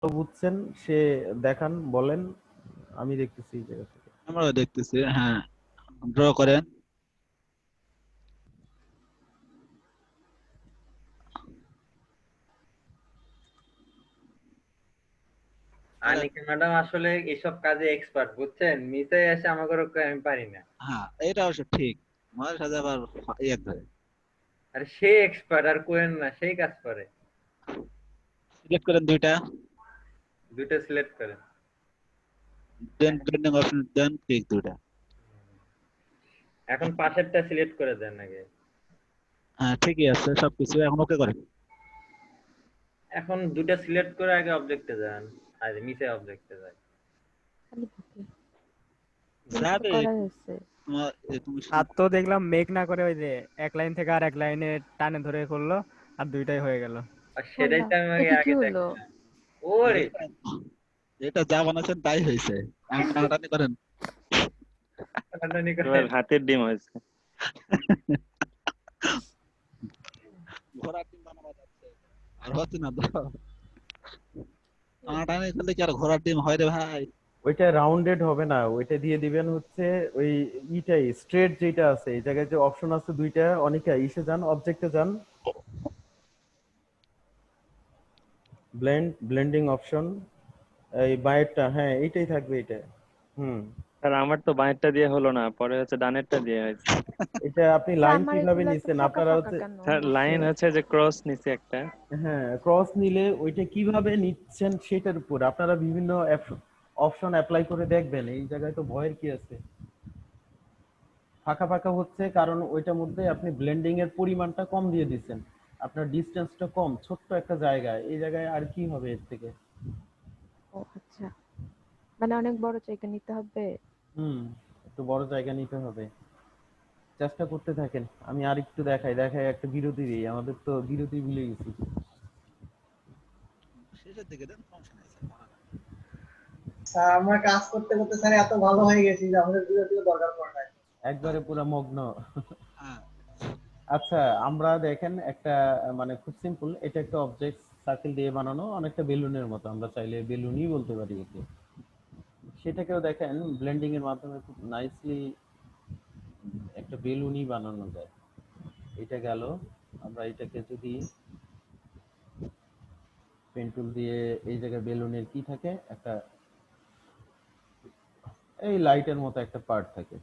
বুঝছেন সে দেখান, বলেন, আমি দেখতেছি এই জায়গা থেকে। আমরাও দেখতেছি। হ্যাঁ, ড্র করেন। করেন। আনিকা ম্যাডাম আসলে এসব কাজে এক্সপার্ট, বুঝছেন? মিসে এসে আমাকে আমি পারি না। হ্যাঁ, এটা অবশ্য ঠিক। আমাদের সাথে আবার ইয়ে করে। আর সে এক্সপার্ট, আর কোয়েন না, সেই কাজ করে। সিলেক্ট করেন দুইটা, দুটো সিলেক্ট করেন। দেন ব্লেন্ডিং অপশন দেন, ক্লিক দুইটা। এখন পাশেরটা সিলেক্ট করে দেন আগে। হ্যাঁ, ঠিকই আছে সবকিছু, এখন ওকে করেন। এখন দুটো সিলেক্ট করে আগে অবজেক্টে যান, আর মিসে অবজেক্টে যান। খালি থাকে তো যাবে। করা হয়েছে। তুমি আর শুধু তো দেখলাম মেক না করে ওই যে এক লাইন থেকে আর এক লাইনে টানে ধরে করলো, আর দুইটাই হয়ে গেল। আর সেটাই তো আমি আগে এতে কি আগে হলো? দেখলাম। ওরে যেটা যেটা যা বানাচ্ছেন তাই হয়েছে। এখন টানাটানি করেন। টানাটানি করে। এবার হাতের ডিম হয়েছে। ঘোড়ার ডিম বানানো যাচ্ছে, আর হচ্ছে না তো। টানাটানি করলে কি আর ঘোড়ার ডিম হয় রে ভাই? ওইটা রাউন্ডেড হবে না, ওইটা দিয়ে দিবেন হচ্ছে ওই ইটাই স্ট্রেট যেটা আছে এই জায়গায় যে অপশন আছে দুইটা, অনেকে ইসে যান, অবজেক্টে যান, ব্লেন্ডিং অপশন, এই বাঁয়েরটা, হ্যাঁ এইটাই থাকবে এটা। হুম, আর আমার তো বাঁয়েরটা দিয়ে হলো না, পরে হচ্ছে ডানেরটা দিয়ে হয়েছে। এটা আপনি স্যার, লাইন আমার কিভাবে এগুলো এত নিছেন ফাঁকা আপনারা ফাঁকা হচ্ছে? কেন স্যার হচ্ছে? লাইন হচ্ছে যে ক্রস নিচে একটা। হ্যাঁ, ক্রস নিলে ওইটা কিভাবে নিচ্ছেন সেটার উপর আপনারা বিভিন্ন অপশন অ্যাপ্লাই করে দেখবেন। এই জায়গায় তো ভয়ের কি আছে? ফাঁকা ফাঁকা হচ্ছে কারণ ওইটার মধ্যে আপনি ব্লেন্ডিং এর পরিমাণটা কম দিয়ে দিচ্ছেন, আপনার ডিসটেন্সটা কম, ছোট্ট একটা জায়গায়, এই জায়গায় আর কি হবে এর থেকে? ও আচ্ছা, মানে অনেক বড় জায়গা নিতে হবে। হুম, একটু বড় জায়গা নিতে হবে, চেষ্টা করতে থাকেন। আমি আর একটু দেখাই দেখাই একটা বিরতি দিই, আমাদের তো বিরতি ভুলে গেছি। শেষের দিকে দেন, সমস্যা নেই স্যার। স্যার আমরা কাজ করতে করতে স্যার এত ভালো হয়ে গেছি যে আমাদের বিরতিও দরকার পড়ে না। একবারে পুরো মগ্ন। হ্যাঁ, আচ্ছা, আমরা দেখেন একটা মানে খুব সিম্পল, এটা একটা অবজেক্ট সার্কেল দিয়ে বানানো, অনেকটা বেলুনের মতো, আমরা চাইলে বেলুনই বলতে পারি একে। সেটাকেও দেখেন ব্লেন্ডিং এর মাধ্যমে খুব নাইসলি একটা বেলুনই বানানো যায়। এটা গেল, আমরা এটাকে যদি পেন টুল দিয়ে এই জায়গায় বেলুনের কি থাকে, একটা এই লাইটের মতো একটা পার্ট থাকে,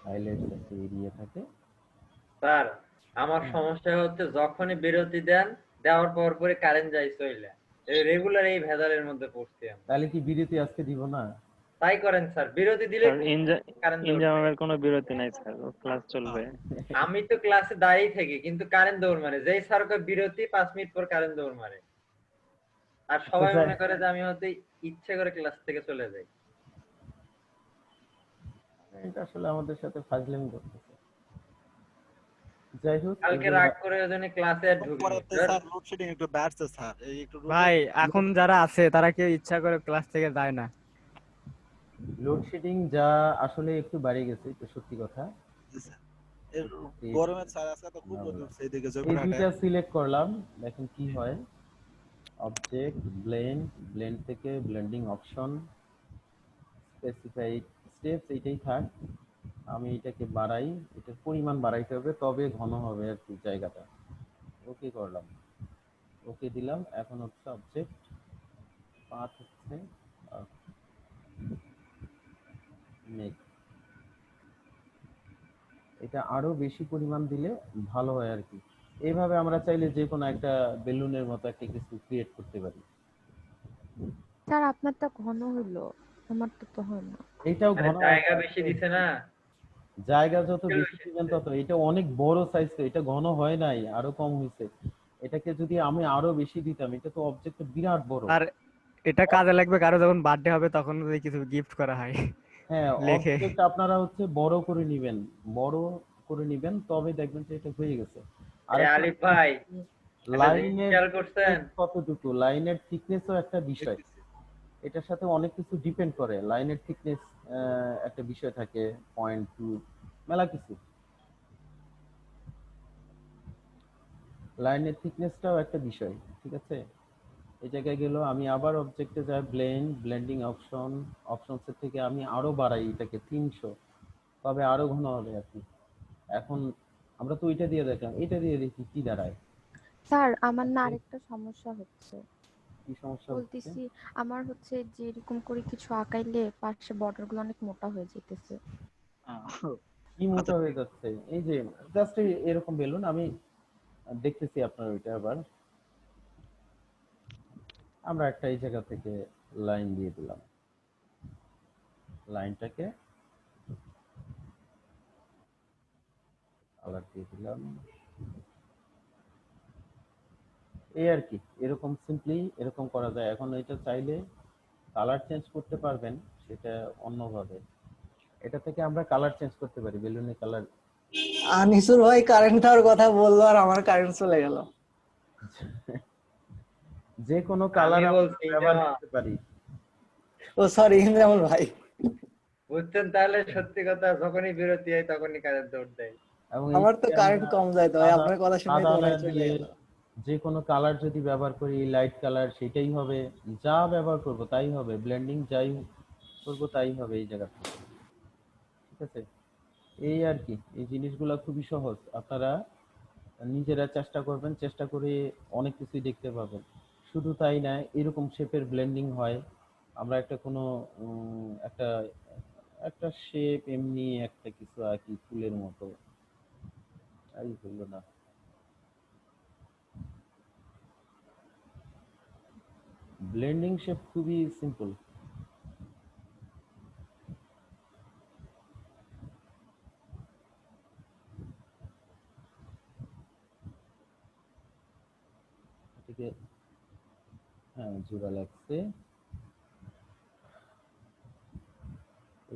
হাইলাইটস একটা এরিয়া থাকে। স্যার, আমার সমস্যা হচ্ছে যখনই বিরতি দেন, দেওয়ার পর পরে কারেন্ট যায় চলে। রেগুলার এই ভেজালের মধ্যে পড়ছি আমি। তাহলে কি বিরতি আজকে দিব না? তাই করেন স্যার, বিরতি দিলেই স্যার কারেন্ট দৌড় মারে। ইনজামের কোনো বিরতি নাই স্যার, ক্লাস চলবে। আমি তো ক্লাসে দাঁড়িয়ে থাকি, কিন্তু কারেন্ট দৌড় মারে। যেই স্যার কয় বিরতি, 5 মিনিট পর কারেন্ট দৌড় মারে। আর আচ্ছা সবাই যাই, মনে করে যে আমি হয়তো ইচ্ছে করে ক্লাস থেকে চলে যাই। এটা আসলে আমাদের সাথে ফাজলামি করতেছে। যাই হোক, কালকে এগুলা রাগ করে ওই জন্য ক্লাসে আর ঢুকিনি। পরেতে স্যার লোডশেডিং একটু বাড়ছে স্যার, এই একটু ভাই এখন যারা আছে তারা কেউ ইচ্ছা করে ক্লাস থেকে যায় না। লোডশেডিং যা আসলে একটু বাড়ে গেছে, এটা সত্যি কথা। এর গরমের স্যার আজকে তো খুব রোদ উঠছে এইদিকে এই জয়পুরহাটে। দুইটা সিলেক্ট করলাম, দেখেন কি হয়। অবজেক্ট, ব্লেন্ড থেকে ব্লেন্ডিং অপশন, স্পেসিফাইড স্টেপস, এইটাই থাক। আমি এটাকে বাড়াই, এটার পরিমাণ বাড়াইতে হবে, তবে ঘন হবে আর কি জায়গাটা। ওকে করলাম, ওকে দিলাম। এখন হচ্ছে অবজেক্ট পাথ হচ্ছে মেক, এটা আরো বেশি পরিমাণ দিলে ভালো হয় আর কি। এইভাবে আমরা চাইলে যে কোনো একটা বেলুনের মতো একটা কিছু ক্রিয়েট করতে পারি। স্যার আপনারটা ঘন হলো, আমারটা তো হয় না। এইটাও আরে ঘন জায়গা বেশি দিছে না। জায়গা যত স্কেল বেশি বেশি দিবেন দিছে। তত, এটা অনেক বড় সাইজ, তো এটা ঘন হয় নাই, আরো কম হয়েছে। এটাকে যদি আমি আরো বেশি দিতাম, এটা তো অবজেক্ট বিরাট বড়। আর এটা কাজে লাগবে কারো যখন বার্থডে হবে, তখন যদি কিছু গিফট করা হয় হ্যাঁ, লেখে। অবজেক্ট আপনারা হচ্ছে বড় করে নিবেন, বড় করে নিবেন, তবে দেখবেন যে এটা হয়ে গেছে। আর এই একটা আলিফ ভাই, একটা জিনিস লাইনের খেয়াল করছেন? কতটুকু, লাইনের থিকনেসও একটা বিষয়, এটার সাথে অনেক কিছু ডিপেন্ড করে। লাইনের থিকনেস একটা বিষয় থাকে, 0.2, মেলা কিছু। লাইনের থিকনেসটাও একটা বিষয়, ঠিক আছে। এই জায়গায় গেল, আমি আবার অবজেক্টে যাই, ব্লেন্ডিং অপশনসের থেকে আমি আরো বাড়াই এটাকে 300, তবে আরো ঘন হবে আর কি। এখন আমরা তো ওইটা দিয়ে দেখলাম, এটা দিয়ে দেখি কি দাঁড়ায়। স্যার আমার না আরেকটা সমস্যা হচ্ছে। কি সমস্যা হচ্ছে? বলতেছি আমার হচ্ছে যে এরকম করে কিছু আঁকাইলে পাশে বর্ডার গুলো অনেক মোটা হয়ে যেতেছে। কি মোটা হয়ে যাচ্ছে? এই যে জাস্ট এরকম বেলুন, আমি দেখতেছি আপনার ওইটা। আবার আমরা একটা এই জায়গা থেকে লাইন দিয়ে দিলাম, লাইনটাকে কালার দিয়ে দিলাম, এই আর কি। এরকম সিম্পলি এরকম করা যায়। এখন এটা চাইলে কালার চেঞ্জ করতে পারবেন, সেটা অন্যভাবে। এটা থেকে আমরা কালার চেঞ্জ করতে পারি, বেলুনের কালার। আনিসুর ভাই কারেন্ট দেওয়ার কথা বললো আর আমার কারেন্ট চলে গেল। যে কোনো কালার আমি আমরা বলছি ব্যবহার ইনজামা, করতে পারি। ও সরি ইন্দ্রামুল ভাই। বুঝছেন? তাহলে সত্যি কথা, যখনই বিরতি হয় তখনই কাজের দৌড় দেয়। এবং আমার তো এইটাকে কারেন্ট আমরা কম যায় তো ভাই, সাদা আপনার কথা শুনে সাদা তো মনে লাইন হয় চলে দিয়ে গেল। যে কোনো কালার যদি ব্যবহার করি, লাইট কালার, সেটাই হবে। যা ব্যবহার করব তাই হবে, ব্লেন্ডিং যাই করব তাই হবে এই জায়গা থেকে, ঠিক আছে। এই আর কি, এই জিনিসগুলো খুবই সহজ। আপনারা নিজেরা চেষ্টা করবেন, চেষ্টা করে অনেক কিছুই দেখতে পাবেন। শুধু তাই না, এরকম শেপের ব্লেন্ডিং হয়। আমরা একটা কোনো একটা একটা শেপ, এমনি একটা কিছু আঁকি ফুলের মতো, তাই হলো না। ব্লেন্ডিং শেপ খুবই সিম্পল। এটাকে, হ্যাঁ জোড়া লাগছে।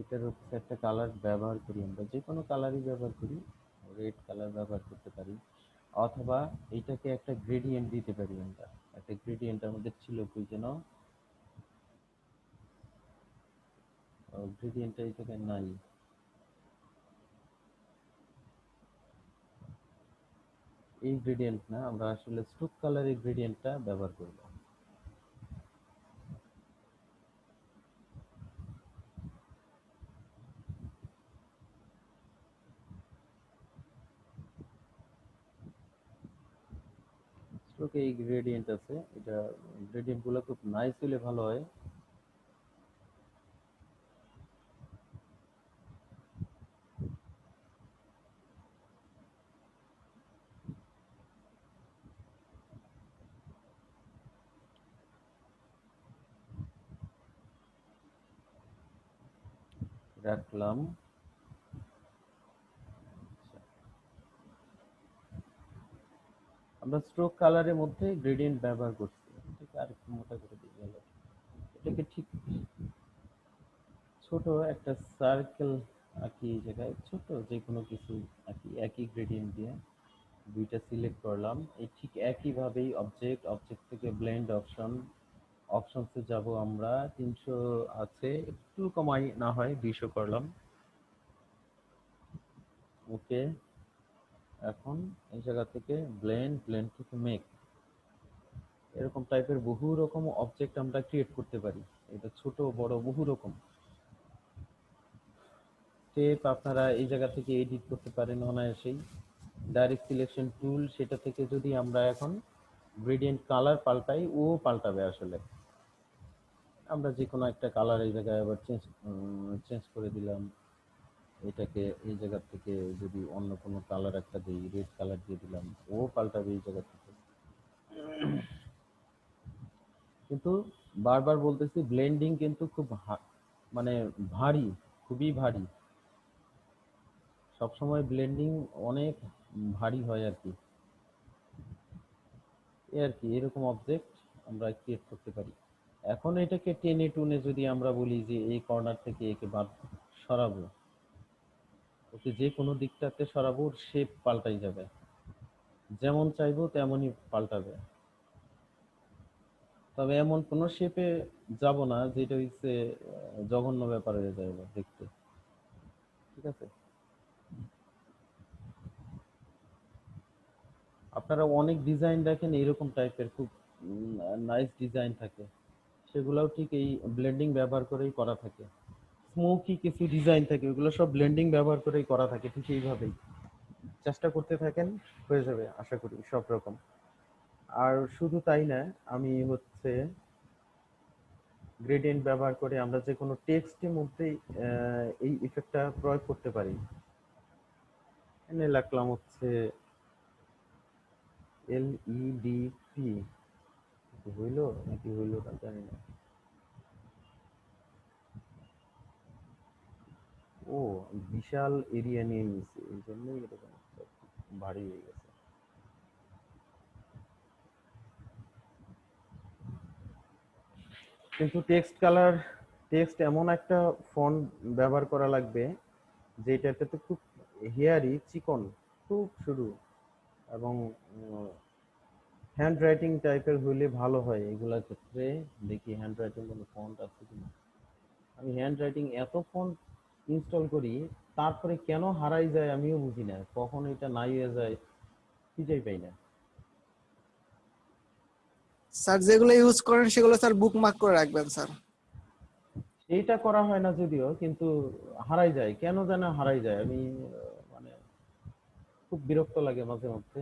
এটার হচ্ছে একটা কালার ব্যবহার করি, আমরা যে কোনো কালারই ব্যবহার করি, রেড কালার ব্যবহার করতে পারি, অথবা এইটাকে একটা গ্রেডিয়েন্ট দিতে পারি আমরা। একটা গ্রেডিয়েন্ট আমাদের ছিল কই যেন, গ্রেডিয়েন্টটা এই জায়গায় নাই। এই গ্রেডিয়েন্ট না, আমরা আসলে স্ট্রোক কালারের গ্রেডিয়েন্টটা ব্যবহার করব। স্ট্রোকে এই গ্রেডিয়েন্ট আছে, এটা গ্রেডিয়েন্ট গুলো খুব নাইস হলে ভালো হয়। রাখলাম। আমরা স্ট্রোক কালারের মধ্যে গ্রেডিয়েন্ট ব্যবহার করছি। এটাকে আরেকটু মোটা করে দিই গেল। এটাকে ঠিক ছোট একটা সার্কেল আঁকি, এই জায়গায় ছোট যে কোনো কিছু আঁকি একই গ্রেডিয়েন্ট দিয়ে। দুইটা সিলেক্ট করলাম, এই ঠিক একইভাবেই অবজেক্ট থেকে ব্লেন্ড অপশনসে যাব আমরা। 300 আছে, একটু কমাই না হয় 200 করলাম। ওকে। এখন এই জায়গা থেকে ব্লেন্ড থেকে মেক, এরকম টাইপের বহু রকম অবজেক্ট আমরা ক্রিয়েট করতে পারি। এটা ছোট বড় বহু রকম স্টেপ আপনারা এই জায়গা থেকে এডিট করতে পারেন অনায়াসেই। ডাইরেক্ট সিলেকশন টুল, সেটা থেকে যদি আমরা এখন গ্রেডিয়েন্ট কালার পাল্টাই, ও পাল্টাবে আসলে। আমরা যে কোনো একটা কালার এই জায়গায় আবার চেঞ্জ করে দিলাম। এটাকে এই জায়গা থেকে যদি অন্য কোনো কালার একটা দিই, রেড কালার দিয়ে দিলাম, ও পাল্টাবে এই জায়গা থেকে। কিন্তু বারবার বলতেছি, ব্লেন্ডিং কিন্তু খুব মানে ভারী, খুবই ভারী। সবসময় ব্লেন্ডিং অনেক ভারী হয় আর কি। এই আর কি, এরকম অবজেক্ট আমরা ক্রিয়েট করতে পারি। এখন এটাকে টেনে টুনে যদি আমরা বলি যে এই কর্নার থেকে একে বাদ সরাবো, ওকে যে কোনো দিকটাতে সরাবো, ওর শেপ পাল্টাই যাবে, যেমন চাইবো তেমনই পাল্টাবে। তবে এমন কোনো শেপে যাব না যেটা হচ্ছে জঘন্য ব্যাপার হয়ে যাবে দেখতে, ঠিক আছে। আপনারা অনেক ডিজাইন দেখেন এরকম টাইপের, খুব নাইস ডিজাইন থাকে, সেগুলোও ঠিক এই ব্লেন্ডিং ব্যবহার করেই করা থাকে। স্মোকি কিছু ডিজাইন থাকে, ওগুলো সব ব্লেন্ডিং ব্যবহার করেই করা থাকে, ঠিক এইভাবেই চেষ্টা করতে থাকেন, হয়ে যাবে আশা করি সব রকম। আর শুধু তাই না, আমি হচ্ছে গ্রেডিয়েন্ট ব্যবহার করে আমরা যে কোনো টেক্সটের মধ্যে এই ইফেক্টটা প্রয়োগ করতে পারি। এনে লিখলাম হচ্ছে LEDP, হইলো নাকি হইলো না জানি না। ও, বিশাল এরিয়া নিয়ে নিয়েছে, এই জন্যই এরকম একটা ভারী হয়ে গেছে। কিন্তু টেক্সট এমন একটা ফন্ট ব্যবহার করা লাগবে যেটাতে তো খুব হেয়ারি, চিকন, খুব সরু, এবং হ্যান্ড রাইটিং টাইপের হইলে ভালো হয় এগুলার ক্ষেত্রে। দেখি হ্যান্ড রাইটিং কোনো ফন্ট আছে কিনা। আমি হ্যান্ড রাইটিং এত ফন্ট ইনস্টল করি, তারপরে কেন হারাই যায় আমিও বুঝি না, কখন এটা নাই হয়ে যায় খুঁজেই পাই না। স্যার যেগুলো ইউজ করেন সেগুলো স্যার বুকমার্ক করে রাখবেন স্যার। এইটা করা হয় না যদিও, কিন্তু হারাই যায়, কেন যেন হারাই যায়। আমি মানে খুব বিরক্ত লাগে মাঝে মধ্যে।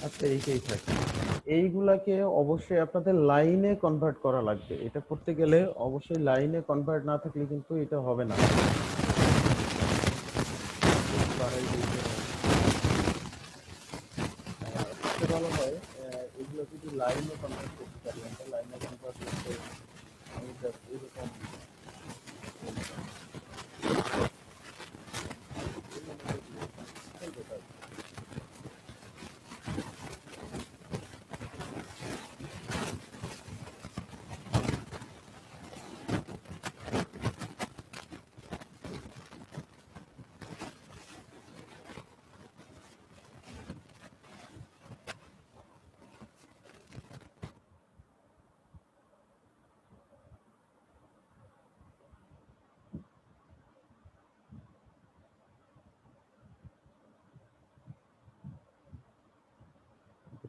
আচ্ছা, এইটাই থাকে। এইগুলাকে অবশ্যই আপনাদের লাইনে কনভার্ট করা লাগবে, এটা করতে গেলে অবশ্যই লাইনে কনভার্ট না থাকলে কিন্তু এটা হবে না। সবচেয়ে ভালো হয় এগুলো যদি লাইনে কনভার্ট করতে পারি, আমরা লাইনে কনভার্ট করতে আমি just এরকম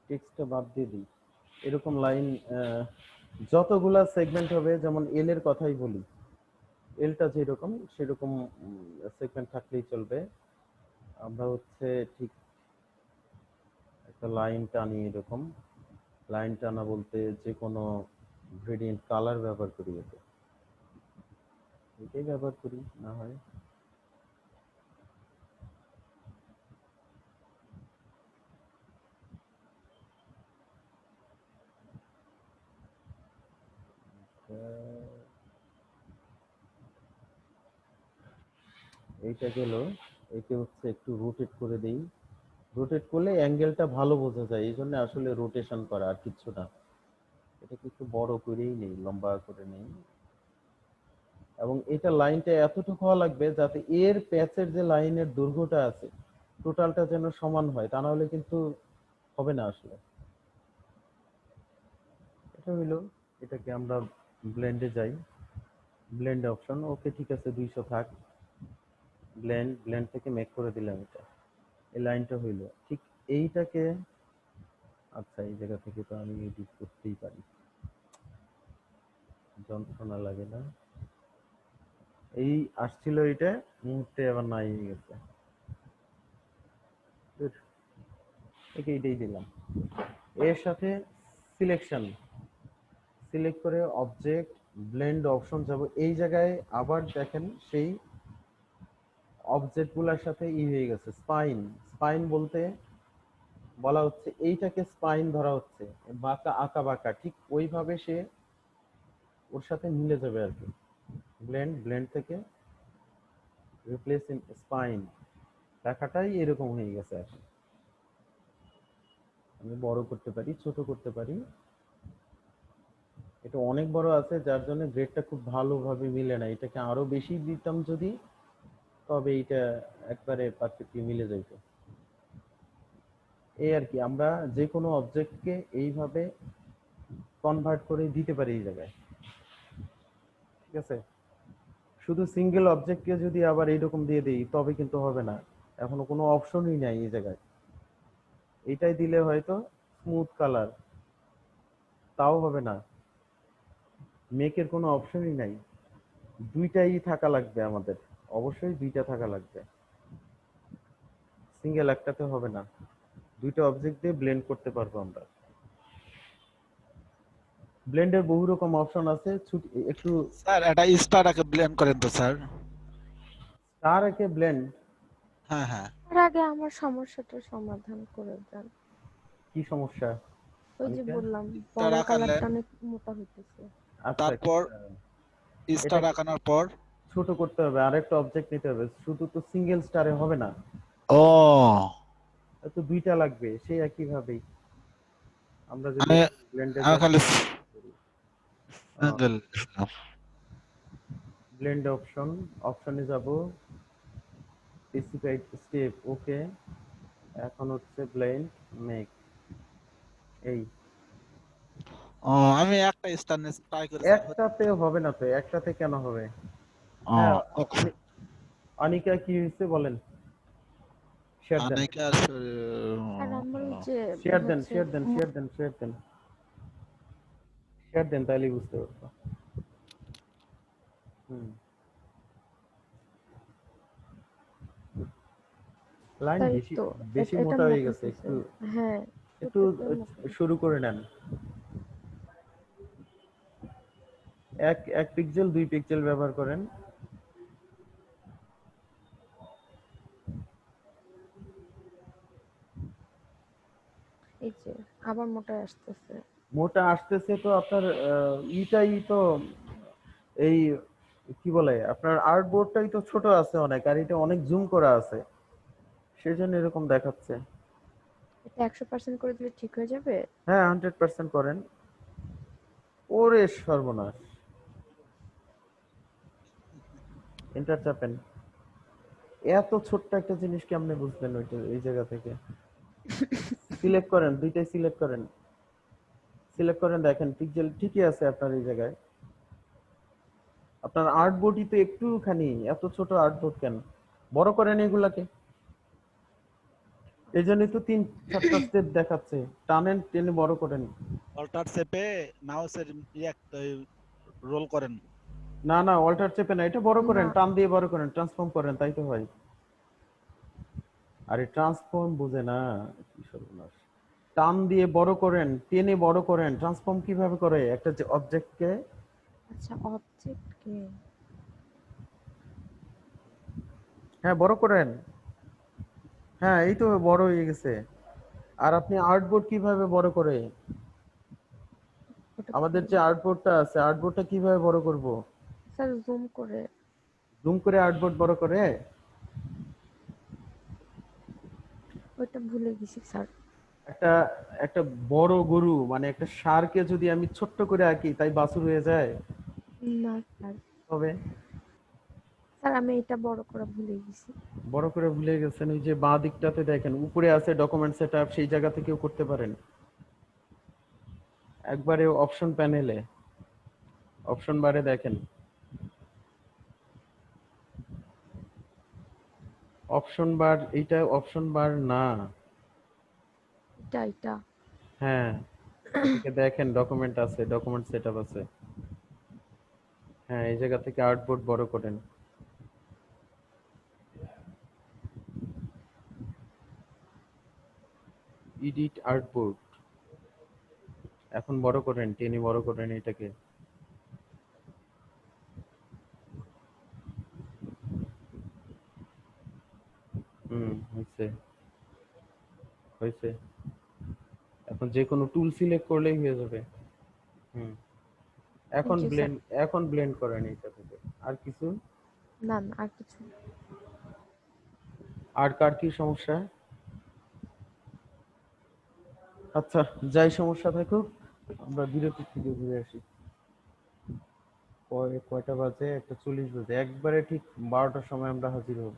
টেক্সটটা বাদ দিয়ে দিই। এরকম লাইন যতগুলা সেগমেন্ট হবে, যেমন এল এর কথাই বলি, এলটা যেরকম সেরকম সেগমেন্ট থাকলেই চলবে। আমরা হচ্ছে ঠিক একটা লাইন টানি, এরকম লাইন টানা বলতে যে কোনো গ্রেডিয়েন্ট কালার ব্যবহার করি, এটাই ব্যবহার করি না হয়। এইটা গেল, একে হচ্ছে একটু রোটেট করে দেই। রোটেট করলে অ্যাঙ্গেলটা ভালো বোঝা যায়, এই জন্য আসলে রোটেশন করা, আর কিচ্ছু না। এটাকে একটু বড় করেই নেই, লম্বা করে নেই। এবং এটা লাইনটা এতটুকু হওয়া লাগবে যাতে এর প্যাচের যে লাইনের দৈর্ঘ্যটা আছে টোটালটা যেন সমান হয়, তা না হলে কিন্তু হবে না আসলে। এটা হইলো, এটাকে আমরা ব্লেন্ডে যাই, ব্লেন্ড অপশন, ওকে ঠিক আছে 200 থাক। ব্লেন্ড থেকে মেক করে দিলাম এটা, এই লাইনটা হইলো ঠিক এইটাকে। আচ্ছা, এই জায়গা থেকে তো আমি এডিট করতেই পারি, যন্ত্রণা লাগে না। এই আসছিল এটা, মুহূর্তে আবার নাই হয়ে গেছে। একে এইটাই দিলাম। এর সাথে সিলেকশন সিলেক্ট করে অবজেক্ট ব্লেন্ড অপশন যাব, এই জায়গায় আবার দেখেন সেই অবজেক্ট গুলার সাথে হয়ে গেছে স্পাইন। স্পাইন বলতে বলা হচ্ছে এইটাকে স্পাইন ধরা হচ্ছে, বাঁকা আঁকা বাঁকা, ঠিক ওইভাবে সে ওর সাথে মিলে যাবে আর কি। ব্লেন্ড থেকে রিপ্লেস ইন স্পাইন, দেখাটাই এরকম হয়ে গেছে এখন। আমি বড় করতে পারি, ছোট করতে পারি। এটা অনেক বড় আছে যার জন্য গ্রেডটা খুব ভালোভাবে মিলে না। এটাকে আরো বেশি দিতাম যদি, তবে এটা একবারে পারফেক্টলি মিলে যেত। এই আর কি, আমরা যে কোনো অবজেক্টকে এইভাবে কনভার্ট করে দিতে পারি এই জায়গায়। ঠিক আছে, শুধু সিঙ্গেল অবজেক্টকে যদি আবার এইরকম দিয়ে দিই তবে কিন্তু হবে না। এখনো কোনো অপশনই নাই এই জায়গায়। এইটাই দিলে হয়তো স্মুথ কালার, তাও হবে না। মেকের কোনো অপশনই নাই। দুইটাই থাকা লাগবে আমাদের, অবশ্যই দুইটা থাকা লাগবে, সিঙ্গেল একটাতে হবে না। দুইটা অবজেক্ট দিয়ে ব্লেন্ড করতে পারবো আমরা। ব্লেন্ডের বহু রকম অপশন আছে, একটু স্যার এটা স্টারটাকে ব্লেন্ড করেন তো স্যার। স্টার একে ব্লেন্ড। হ্যাঁ হ্যাঁ, তার আগে আমার সমস্যাটার সমাধান করে দেন। কি সমস্যা? ওই যে অনিকা? বললাম স্টার বর্ডার আঁকালেন, কালারটা অনেক মোটা হইতেছে। আচ্ছা, তারপর স্টার এটাকে আঁকানোর পর ছোট করতে হবে, আরেকটা অবজেক্ট নিতে হবে। শুধু তো সিঙ্গেল স্টারে হবে না, ও তো দুইটা লাগবে। সেই একই ভাবেই আমরা যদি আমি ব্লেন্ডে আমি যাই, খালি সিঙ্গেল ব্লেন্ড অপশনে যাব, স্পেসিফাইড স্টেপ, ওকে। এখন হচ্ছে ব্লেন্ড মেক। এই ও আমি একটা স্টার ট্রাই করে স্যার। একটাতে হবে না তো, একটাতে কেন হবে? ও হ্যাঁ, ওকে। অনিকা কি হয়েছে বলেন, শেয়ার দেন, অনেকে আর আমার ওই যে শেয়ার দেন, হচ্ছে শেয়ার দেন, শেয়ার দেন, শেয়ার দেন, শেয়ার দেন, তাহলেই বুঝতে পারবো। হুম, লাইন তাই বেশি তো বেশি এটা মোটা হয়ে মোটা গেছে, হইতেছে। একটু হ্যাঁ, একটু প্রত্যেকটাই মোটা। শুরু করে নেন। এক এক পিক্সেল 2 পিক্সেল ব্যবহার করেন। এই যে আবার মোটা আসতেছে। মোটা আসতেছে তো আপনার ইটাই তো, এই কি বলে, আপনার আর্ট বোর্ডটাই তো ছোট আছে অনেক, আর এটা অনেক জুম করা আছে, সেজন্য এরকম দেখাচ্ছে। এটা 100% করে দিলে ঠিক হয়ে যাবে? হ্যাঁ, 100% করেন। ওরে সর্বনাশ, এন্টার চাপেন। এত ছোট্ট একটা জিনিস কেমনে বুঝবেন ওইটা এই জায়গা থেকে? সিলেক্ট করেন, দুইটাই সিলেক্ট করেন, সিলেক্ট করেন, দেখেন পিক্সেল ঠিকই আছে আপনার এই জায়গায়। আপনার আর্ট বোর্ডই তো একটুখানি, এত ছোট আর্ট বোর্ড কেন? বড় করেন এগুলাকে। এই জন্যই তো 3-4টা স্টেপ দেখাচ্ছে, টানেন, টেনে বড় করেন। অল্টার চেপে মাউসের রোল করেন। না না, অল্টার চেপে না, এটা বড় করেন, না, টান দিয়ে বড় করেন, ট্রান্সফর্ম করেন, তাই তো হয়। আরে ট্রান্সফর্ম বুঝে না, কি সর্বনাশ। টান দিয়ে বড় করেন, টেনে বড় করেন। ট্রান্সফর্ম কিভাবে করে একটা যে অবজেক্টকে? আচ্ছা অবজেক্টকে। হ্যাঁ, বড় করেন। হ্যাঁ, এই তো বড় হয়ে গেছে। আর আপনি আর্টবোর্ড কিভাবে বড় করে? ওটা আমাদের কি? যে আর্টবোর্ডটা আছে, আর্টবোর্ডটা কিভাবে বড় করব? স্যার জুম করে। জুম করে আর্টবোর্ড বড় করে? ওইটা ভুলে গেছি স্যার। একটা একটা বড় গরু, মানে একটা ষাঁড়কে যদি আমি ছোট্ট করে আঁকি, তাই বাছুর হয়ে যায়? না স্যার, তবে স্যার আমি এটা বড় করা ভুলে গেছি। বড় করে ভুলে গেছেন। ওই যে বাঁ দিকটাতে দেখেন, উপরে আছে ডকুমেন্ট সেটআপ, সেই জায়গা থেকেও করতে পারেন। একবারে অপশন প্যানেলে, অপশন বারে দেখেন, অপশন বার, এইটা অপশন বার না। এটা হ্যাঁ, এদিকে দেখেন, ডকুমেন্ট আছে, ডকুমেন্ট সেটআপ আছে। হ্যাঁ, এই জায়গা থেকে আর্টবোর্ড বড় করেন। এডিট আর্টবোর্ড, এখন বড় করেন, টেনে বড় করেন এটাকে। হয়েছে, হয়েছে। এখন যে কোনো টুল সিলেক্ট করলেই হয়ে যাবে। হুম, এখন থ্যাংক ইউ স্যার। ব্লেন্ড করেন এইটা থেকে। আর কিছু? না না আর কিছু না। আর কার কি সমস্যা? আচ্ছা, যাই সমস্যা থাকুক, আমরা বিরতি থেকে ঘুরে আসি। কয়টা বাজে? 1:40 বাজে। একবারে ঠিক 12টার সময় আমরা হাজির হব।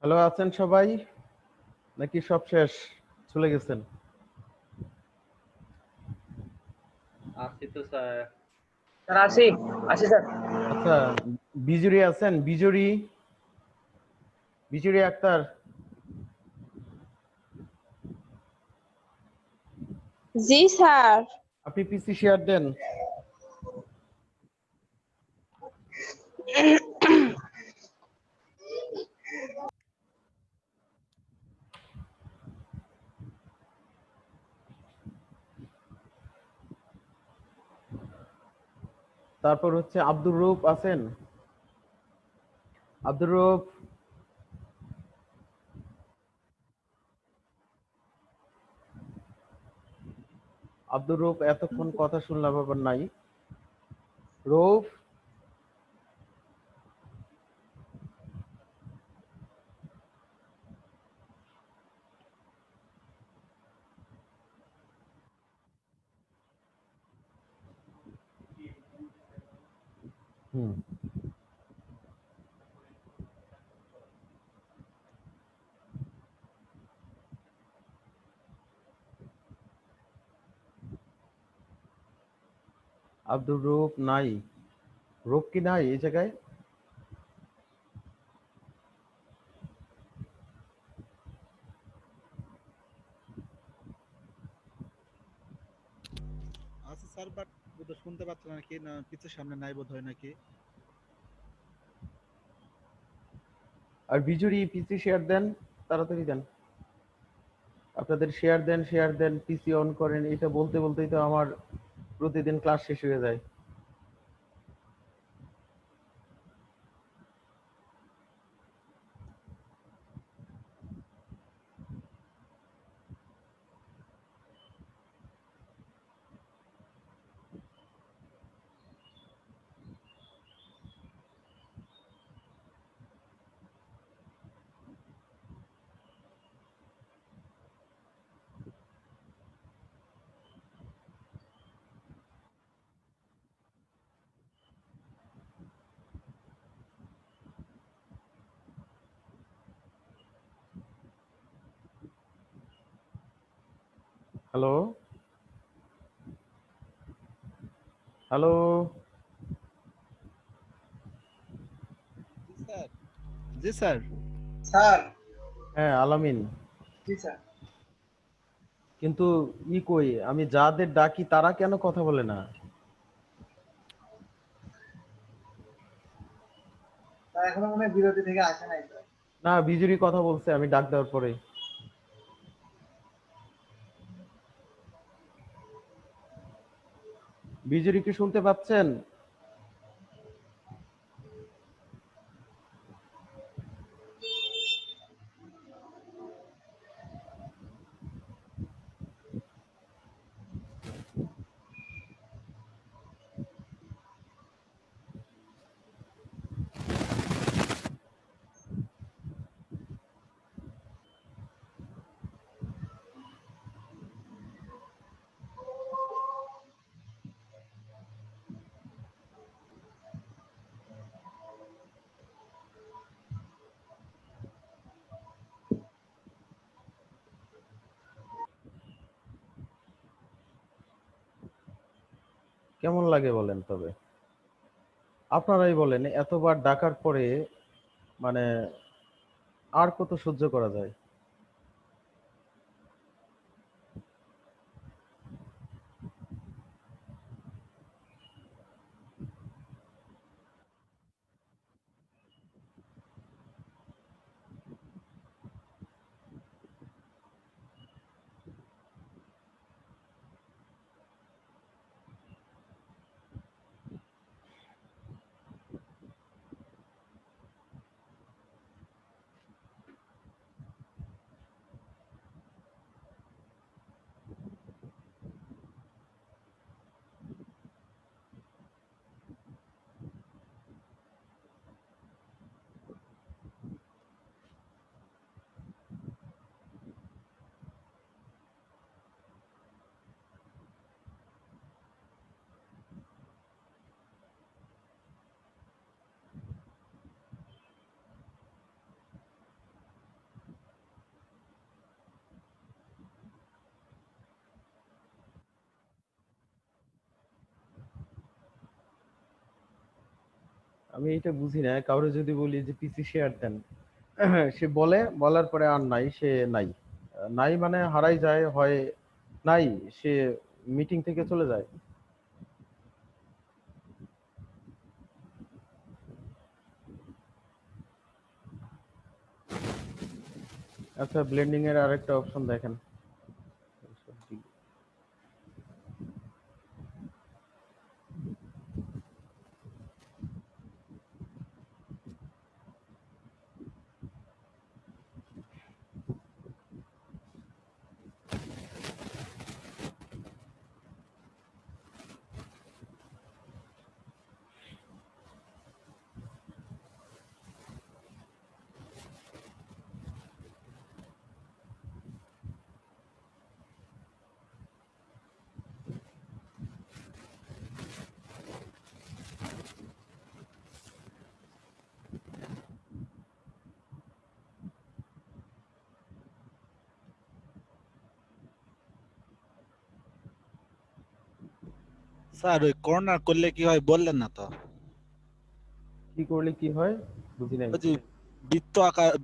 হ্যালো, আছেন সবাই নাকি সব শেষ, চলে গেছেন? আছি তো স্যার। স্যার আসি আসি স্যার। আচ্ছা, বিজুরি আছেন? বিজুরি, বিজুরি আক্তার, জি স্যার। আপনি পিসি শেয়ার দেন। তারপর হচ্ছে আব্দুর রূপ আছেন? আব্দুর রূপ, আব্দুর রূপ এতক্ষণ কথা শুনলাম আবার নাই। রূপ, হুম, আব্দুর রূপ নাই। রূপ কি নাই এই জায়গায়? আচ্ছা স্যার, বাট বোধহয় শুনতে পাচ্ছেন নাকি, না কিছু সামনে নাই বোধ হয় নাকি? আর বিজুরি পিসি শেয়ার দেন, তাড়াতাড়ি দেন। আপনাদের শেয়ার দেন, শেয়ার দেন, পিসি অন করেন, এটা বলতে বলতেই তো আমার প্রতিদিন ক্লাস শেষ হয়ে যায়। হ্যালো, হ্যালো, জি স্যার। জি স্যার। স্যার। হ্যাঁ আলামিন, জি স্যার। কিন্তু কই, আমি যাদের ডাকি তারা কেন কথা বলে না? স্যার এখনো মনে হয় বিরতি থেকে আসে নাই স্যার। না, বিজুরি কথা বলছে আমি ডাক দেওয়ার পরে। বিজুরি কি শুনতে পাচ্ছেন? কেমন লাগে বলেন তবে? আপনারাই বলেন, এতবার ডাকার পরে মানে আর কত সহ্য করা যায়? আমি এটা বুঝি না, কাউরে যদি বলি যে পিসি শেয়ার দেন, সে বলার পরে আর নাই, সে নাই। নাই মানে হারাই যায়, হয় নাই, সে মিটিং থেকে চলে যায়। আচ্ছা, ব্লেন্ডিং এর আরেকটা অপশন দেখেন। স্যার ওই কর্নার করলে কি হয় বললেন না তো? কি করলে কি হয় বুঝি নাই। ওই যে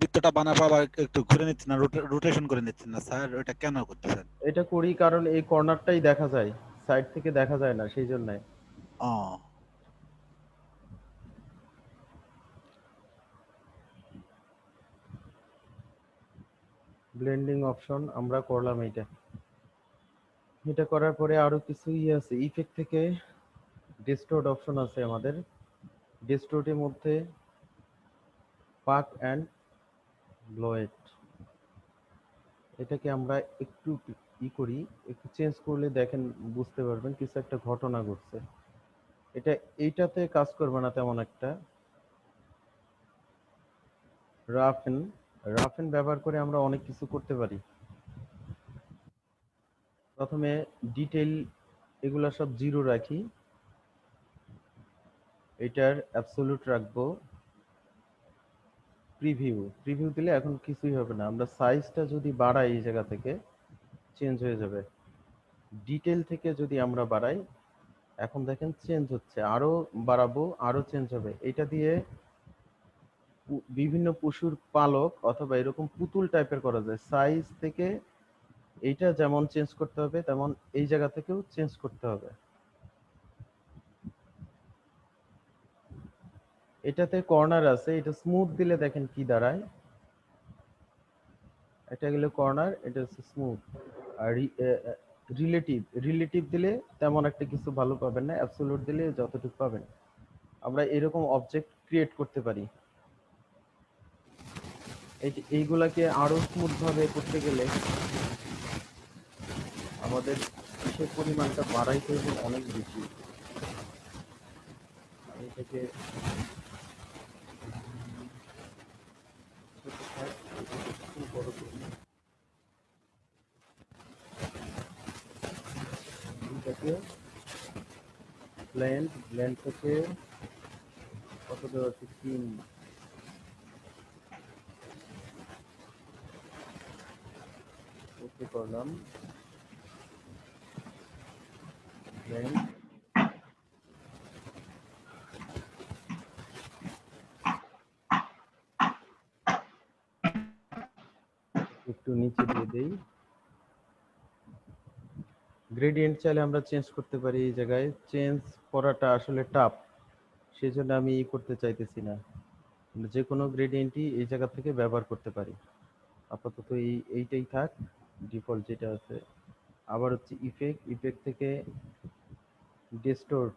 বৃত্তটা বানাবো আবার একটু ঘুরে নিচ্ছেন না, রোটেশন করে নিচ্ছেন না স্যার, ওইটা কেন করতেছেন? এটা করি কারণ এই কর্নারটাই দেখা যায়, সাইড থেকে দেখা যায় না, সেই জন্য। ও ব্লেন্ডিং অপশন আমরা করলাম এটা। এটা করার পরে আরো কিছু আছে, ইফেক্ট থেকে ডিস্টোর্ট অপশন আছে আমাদের। ডিস্টোর্টের মধ্যে পাক অ্যান্ড ব্লোয়েট, এটাকে আমরা একটু করি, একটু চেঞ্জ করলে দেখেন বুঝতে পারবেন কিছু একটা ঘটনা ঘটছে। এটা এইটাতে কাজ করবে না তেমন একটা। রাফেন রাফেন ব্যবহার করে আমরা অনেক কিছু করতে পারি। প্রথমে ডিটেইল এগুলা সব জিরো রাখি, এটার অ্যাবসলিউট রাখবো। প্রিভিউ দিলে এখন কিছুই হবে না, আমরা সাইজটা যদি বাড়াই এই জায়গা থেকে চেঞ্জ হয়ে যাবে। ডিটেইল থেকে যদি আমরা বাড়াই, এখন দেখেন চেঞ্জ হচ্ছে, আরো বাড়াবো আরো চেঞ্জ হবে। এটা দিয়ে বিভিন্ন পশুর পালক অথবা এরকম পুতুল টাইপের করা যায়। সাইজ থেকে এইটা যেমন চেঞ্জ করতে হবে, তেমন এই জায়গা থেকেও চেঞ্জ করতে হবে। এটাতে কর্নার আছে, এটা স্মুথ দিলে দেখেন কি দাঁড়ায়। এটা গেলে কর্নার, এটা হচ্ছে স্মুথ। আর রিলেটিভ দিলে তেমন একটা কিছু ভালো পাবেন না, অ্যাবসলিউট দিলে যতটুকু পাবেন। আমরা এরকম অবজেক্ট ক্রিয়েট করতে পারি। এইগুলাকে আরো স্মুথ ভাবে করতে গেলে আমাদের কিসের পরিমাণটা বাড়াইতে হবে অনেক বেশি। আমি এটাকে ছোট থাক, একটু বড় করি। এটাকে ব্লেন্ড থেকে কত দেওয়া আছে, 3 ওকে করলাম। ব্লেন্ড একটু নিচে দিয়ে দেই। গ্রেডিয়েন্ট চাইলে আমরা চেঞ্জ করতে পারি, এই জায়গায় চেঞ্জ করাটা আসলে টাফ, সেই জন্য আমি করতে চাইতেছি না। যে কোনো গ্রেডিয়েন্টই এই জায়গা থেকে ব্যবহার করতে পারি। আপাতত এইটাই থাক, ডিফল্ট যেটা আছে। আবার হচ্ছে ইফেক্ট থেকে ডিস্টোর্ট,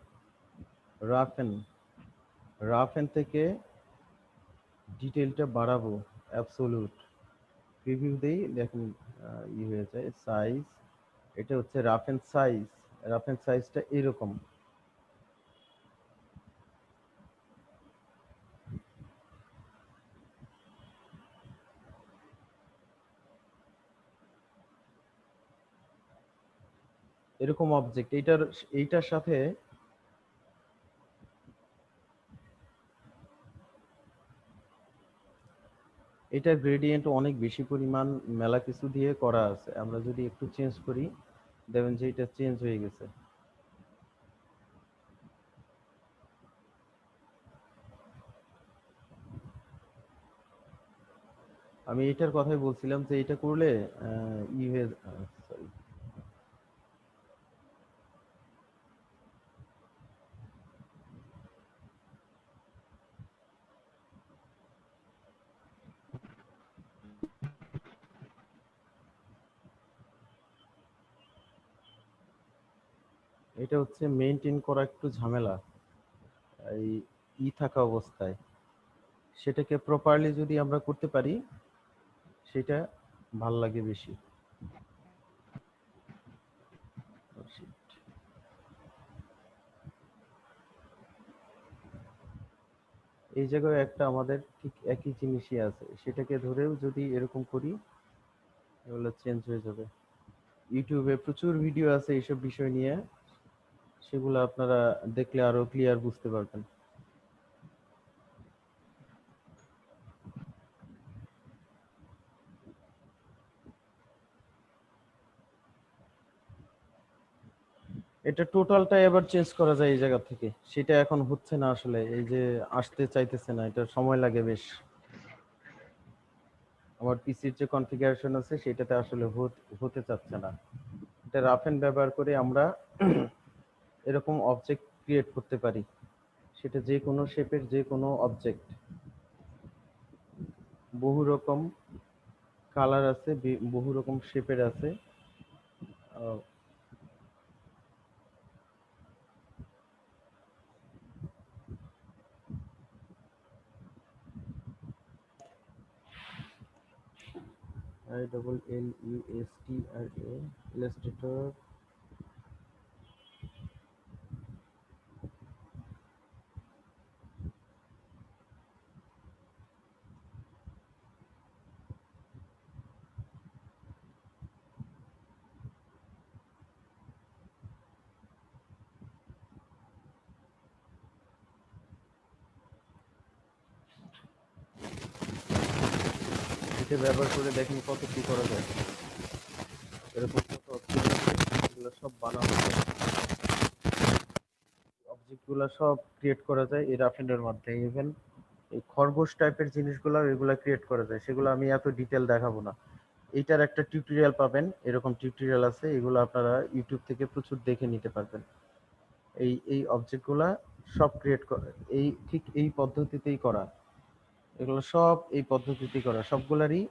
রাফেন থেকে ডিটেইলটা বাড়াবো, অ্যাবসোলুট। প্রিভিউ দেই, দেখেন হয়ে যায়। সাইজ, এটা হচ্ছে রাফ এন্ড সাইজটা এরকম। এরকম অবজেক্ট এইটার সাথে এটা গ্রেডিয়েন্ট অনেক বেশি পরিমাণ মেলা কিছু দিয়ে করা আছে। আমরা যদি একটু চেঞ্জ করি, দেখবেন যে এটা চেঞ্জ হয়ে গেছে। আমি এটার কথাই বলছিলাম যে এটা করলে সরি, এটা হচ্ছে মেইনটেইন করা একটু ঝামেলা এই থাকা অবস্থায়। সেটাকে প্রপারলি যদি আমরা করতে পারি সেটা ভাল লাগে বেশি। এই জায়গায় একটা আমাদের ঠিক একই জিনিসই আছে, সেটাকে ধরেও যদি এরকম করি এগুলো চেঞ্জ হয়ে যাবে। ইউটিউবে প্রচুর ভিডিও আছে এইসব বিষয় নিয়ে, সেগুলো আপনারা দেখলে আরো ক্লিয়ার বুঝতে পারবেন। এটা টোটালটাই আবার চেঞ্জ করা যায় এই জায়গা থেকে, সেটা এখন হচ্ছে না আসলে, এই যে আসতে চাইতেছে না, এটা সময় লাগে বেশ। আমার পিসির যে কনফিগারেশন আছে সেটাতে আসলে হতে চাচ্ছে না। এটা রাফ এন্ড ব্যবহার করে আমরা এরকম অবজেক্ট ক্রিয়েট করতে পারি, সেটা যে কোনো শেপের যে কোনো অবজেক্ট। বহু রকম কালার আছে, বহু রকম শেপের আছে। ILLUSTRA Illustrator. এটা ব্যবহার করে দেখেন কত কি করা যায়। এরকম কত অবজেক্ট আছে, এগুলো সব বানানো যায়, অবজেক্টগুলো সব ক্রিয়েট করা যায় এই রাফ এন্ডের মাধ্যমে। ইভেন এই খরগোশ টাইপের জিনিসগুলো এগুলা ক্রিয়েট করা যায়, সেগুলো আমি এত ডিটেল দেখাবো না। এইটার একটা টিউটোরিয়াল পাবেন, এরকম টিউটোরিয়াল আছে, এগুলো আপনারা ইউটিউব থেকে প্রচুর দেখে নিতে পারবেন। এই অবজেক্টগুলা সব ক্রিয়েট করা এই ঠিক এই পদ্ধতিতেই করা, এগুলো সব এই পদ্ধতিতেই করা, সবগুলারই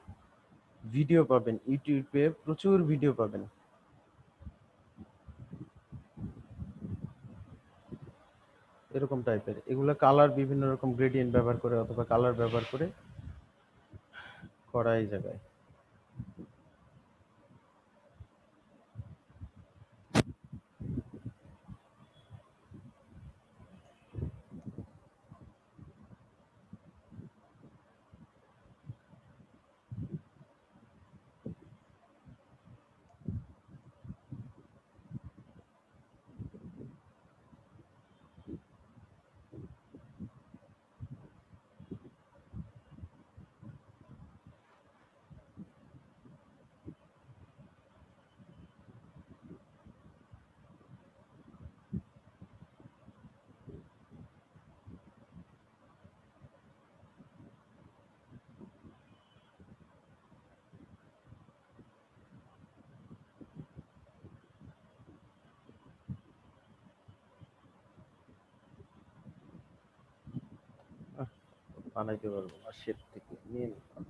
ভিডিও পাবেন ইউটিউবে, প্রচুর ভিডিও পাবেন। এরকম টাইপের এগুলো কালার বিভিন্ন রকম গ্রেডিয়েন্ট ব্যবহার করে অথবা কালার ব্যবহার করে করা এই জায়গায়। বানাইতে পারবো না শেপ থেকে নিয়ে নিলাম।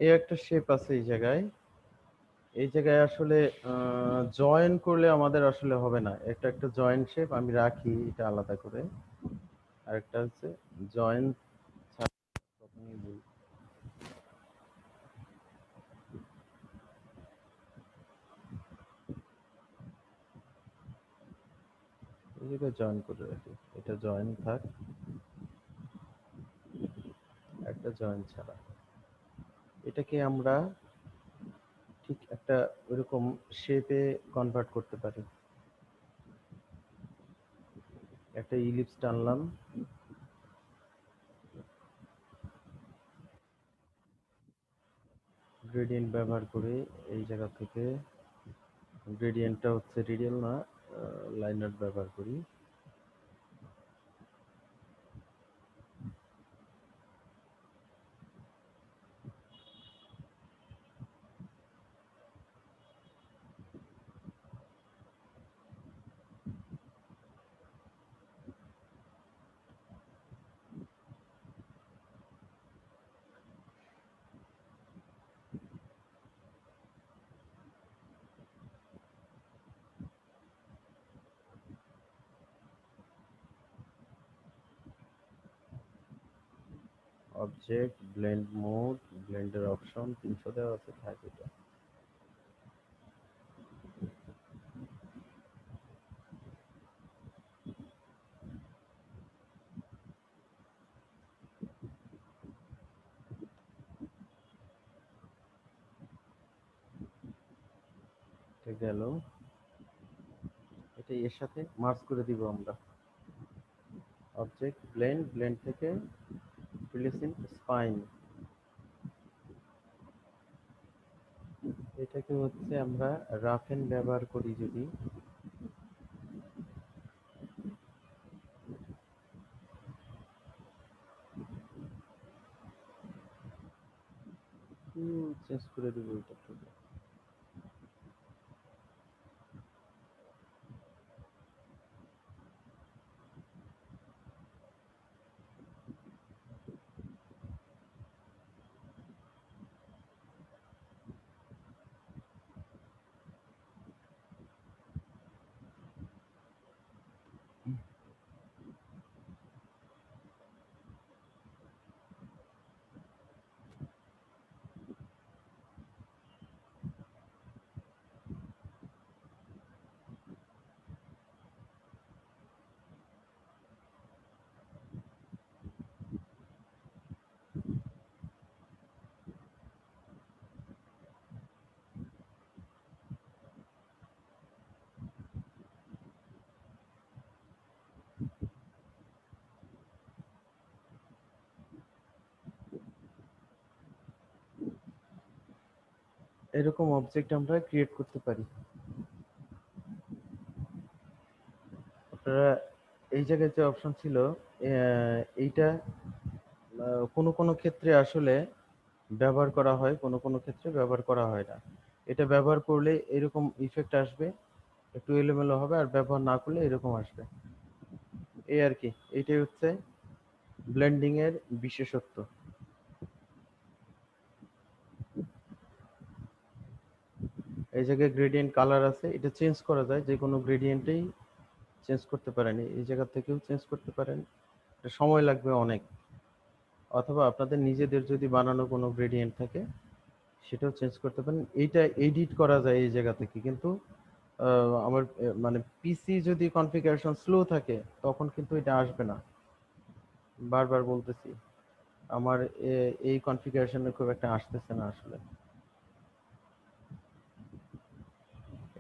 এই একটা শেপ আছে এই জায়গায়। এই জায়গায় আসলে জয়েন করলে আমাদের আসলে হবে না। একটা জয়েন্ট শেপ আমি রাখি এটা আলাদা করে। আরেকটা হচ্ছে জয়েন ছাড়া প্রথমেই বলি। এই জায়গায় জয়েন করে রাখি। এটা জয়েন থাক, একটা জয়েন ছাড়া। এটাকে আমরা ঠিক একটা ওইরকম শেপে কনভার্ট করতে পারি। একটা ইলিপস টানলাম, গ্রেডিয়েন্ট ব্যবহার করে এই জায়গা থেকে গ্রেডিয়েন্টটা হচ্ছে রেডিয়াল না, লাইনার ব্যবহার করি। অবজেক্ট, ব্লেন্ড মোড, ব্লেন্ডের অপশন 300 দেওয়া আছে, থাক এটা। এটা গেল। এটা এর সাথে মার্জ করে দিব আমরা। অবজেক্ট, ব্লেন্ড, ব্লেন্ড থেকে প্লেস ইন স্পাইন। এটাকে হচ্ছে আমরা রাফেন ব্যবহার করি যদি, চেঞ্জ করে দেবো এটা থেকে। এরকম অবজেক্ট আমরা ক্রিয়েট করতে পারি। আপনারা এই জায়গায় যে অপশন ছিল, এইটা কোনো কোনো ক্ষেত্রে আসলে ব্যবহার করা হয়, কোনো কোনো ক্ষেত্রে ব্যবহার করা হয় না। এটা ব্যবহার করলে এরকম ইফেক্ট আসবে, একটু এলোমেলো হবে, আর ব্যবহার না করলে এরকম আসবে। এই আর কি, এইটাই হচ্ছে ব্লেন্ডিং এর বিশেষত্ব। এই জায়গায় গ্রেডিয়েন্ট কালার আছে, এটা চেঞ্জ করা যায়, যে কোনো গ্রেডিয়েন্টেই চেঞ্জ করতে পারেন, এই জায়গা থেকেও চেঞ্জ করতে পারেন। এটা সময় লাগবে অনেক, অথবা আপনাদের নিজেদের যদি বানানো কোনো গ্রেডিয়েন্ট থাকে সেটাও চেঞ্জ করতে পারেন। এইটা এডিট করা যায় এই জায়গা থেকে, কিন্তু আমার মানে পিসি যদি কনফিগারেশন স্লো থাকে তখন কিন্তু এটা আসবে না। বারবার বলতেছি, আমার এই কনফিগারেশনে খুব একটা আসতেছে না আসলে।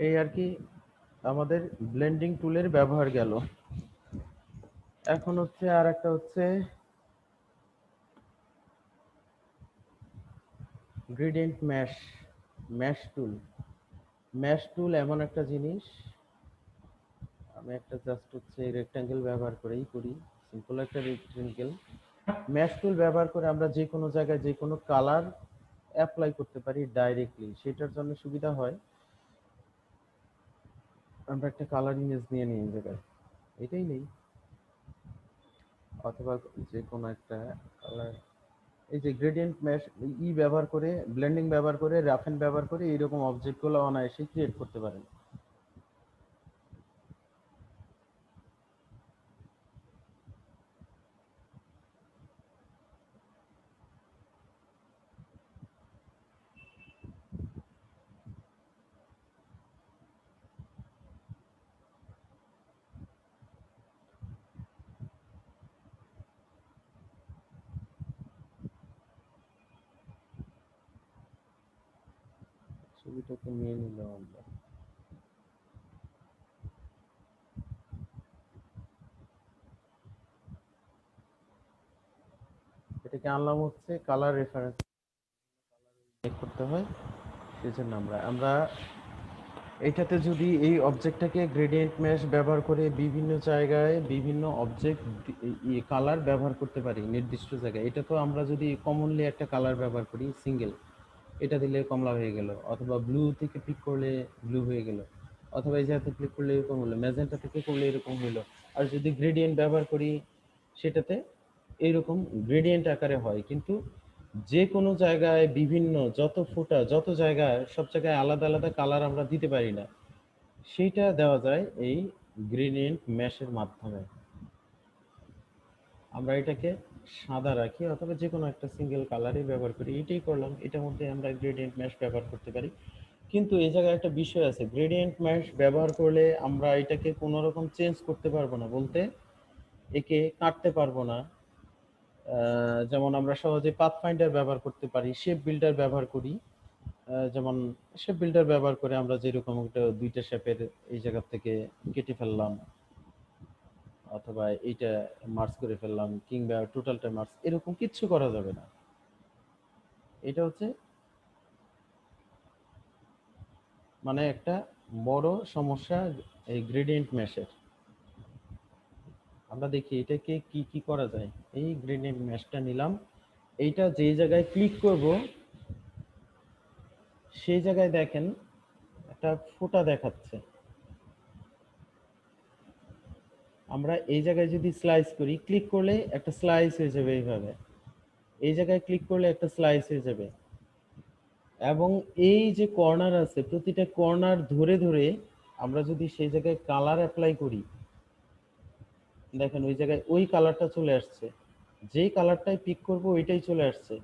এই আর কি আমাদের ব্লেন্ডিং টুলের ব্যবহার গেল। এখন হচ্ছে আর একটা হচ্ছে গ্রেডিয়েন্ট ম্যাশ, ম্যাশ টুল। ম্যাশ টুল এমন একটা জিনিস, আমি একটা জাস্ট হচ্ছে রেক্ট্যাঙ্গেল ব্যবহার করেই করি, সিম্পল একটা রেক্ট্যাঙ্গেল। ম্যাশ টুল ব্যবহার করে আমরা যে কোনো জায়গায় যে কোনো কালার অ্যাপ্লাই করতে পারি ডাইরেক্টলি। সেটার জন্য সুবিধা হয় আমরা একটা কালার ইমেজ নিয়ে নিই এই জায়গায়, এটাই নেই, অথবা যে কোনো একটা কালার এই যে গ্রেডিয়েন্ট ম্যাশ ব্যবহার করে, ব্লেন্ডিং ব্যবহার করে, রাফেন ব্যবহার করে এইরকম অবজেক্টগুলো অনায়াসে ক্রিয়েট করতে পারেন। ছবিটাকে নিয়ে নিলাম আমরা। এটাকে আনলাম হচ্ছে কালার রেফারেন্স করতে হয়, সেজন্য আমরা এটাতে যদি এই অবজেক্টটাকে গ্রেডিয়েন্ট ম্যাশ ব্যবহার করে বিভিন্ন জায়গায় বিভিন্ন অবজেক্ট কালার ব্যবহার করতে পারি নির্দিষ্ট জায়গায়। এটা তো আমরা যদি কমনলি একটা কালার ব্যবহার করি সিঙ্গেল, এটা দিলে কমলা হয়ে গেল, অথবা ব্লু থেকে পিক করলে ব্লু হয়ে গেল, অথবা এই জায়গাতে ক্লিক করলে এরকম হলো, ম্যাজেন্টা থেকে করলে এরকম হলো। আর যদি গ্রেডিয়েন্ট ব্যবহার করি সেটাতে এইরকম গ্রেডিয়েন্ট আকারে হয়। কিন্তু যে কোনো জায়গায় বিভিন্ন যত ফোঁটা যত জায়গায় সব জায়গায় আলাদা আলাদা কালার আমরা দিতে পারি না, সেইটা দেওয়া যায় এই গ্রেডিয়েন্ট ম্যাশের মাধ্যমে। আমরা এটাকে সাদা রাখি অথবা যে কোনো একটা সিঙ্গেল কালারই ব্যবহার করি, এটাই করলাম। এটার মধ্যে আমরা গ্রেডিয়েন্ট ম্যাশ ব্যবহার করতে পারি। কিন্তু এই জায়গায় একটা বিষয় আছে, গ্রেডিয়েন্ট ম্যাশ ব্যবহার করলে আমরা এটাকে কোনো রকম চেঞ্জ করতে পারবো না, বলতে একে কাটতে পারবো না। যেমন আমরা সহজে পাথফাইন্ডার ব্যবহার করতে পারি, শেপ বিল্ডার ব্যবহার করি। যেমন শেপ বিল্ডার ব্যবহার করে আমরা যেরকম একটা দুইটা শেপের এই জায়গা থেকে কেটে ফেললাম, অথবা এইটা মার্জ করে ফেললাম, কিংবা টোটালটা মার্জ, এরকম কিচ্ছু করা যাবে না। এটা হচ্ছে মানে একটা বড় সমস্যা এই গ্রেডিয়েন্ট ম্যাশের। আমরা দেখি এটাকে কি কি করা যায়। এই গ্রেডিয়েন্ট ম্যাশটা নিলাম, এইটা যে জায়গায় ক্লিক করব সেই জায়গায় দেখেন একটা ফোঁটা দেখাচ্ছে। আমরা এই জায়গায় যদি স্লাইস করি, ক্লিক করলে একটা স্লাইস হয়ে যাবে এইভাবে, এই জায়গায় ক্লিক করলে একটা স্লাইস হয়ে যাবে। এবং এই যে কর্নার আছে, প্রতিটা কর্নার ধরে ধরে আমরা যদি সেই জায়গায় কালার অ্যাপ্লাই করি, দেখেন ওই জায়গায় ওই কালারটা চলে আসছে, যেই কালারটাই পিক করব ওইটাই চলে আসছে।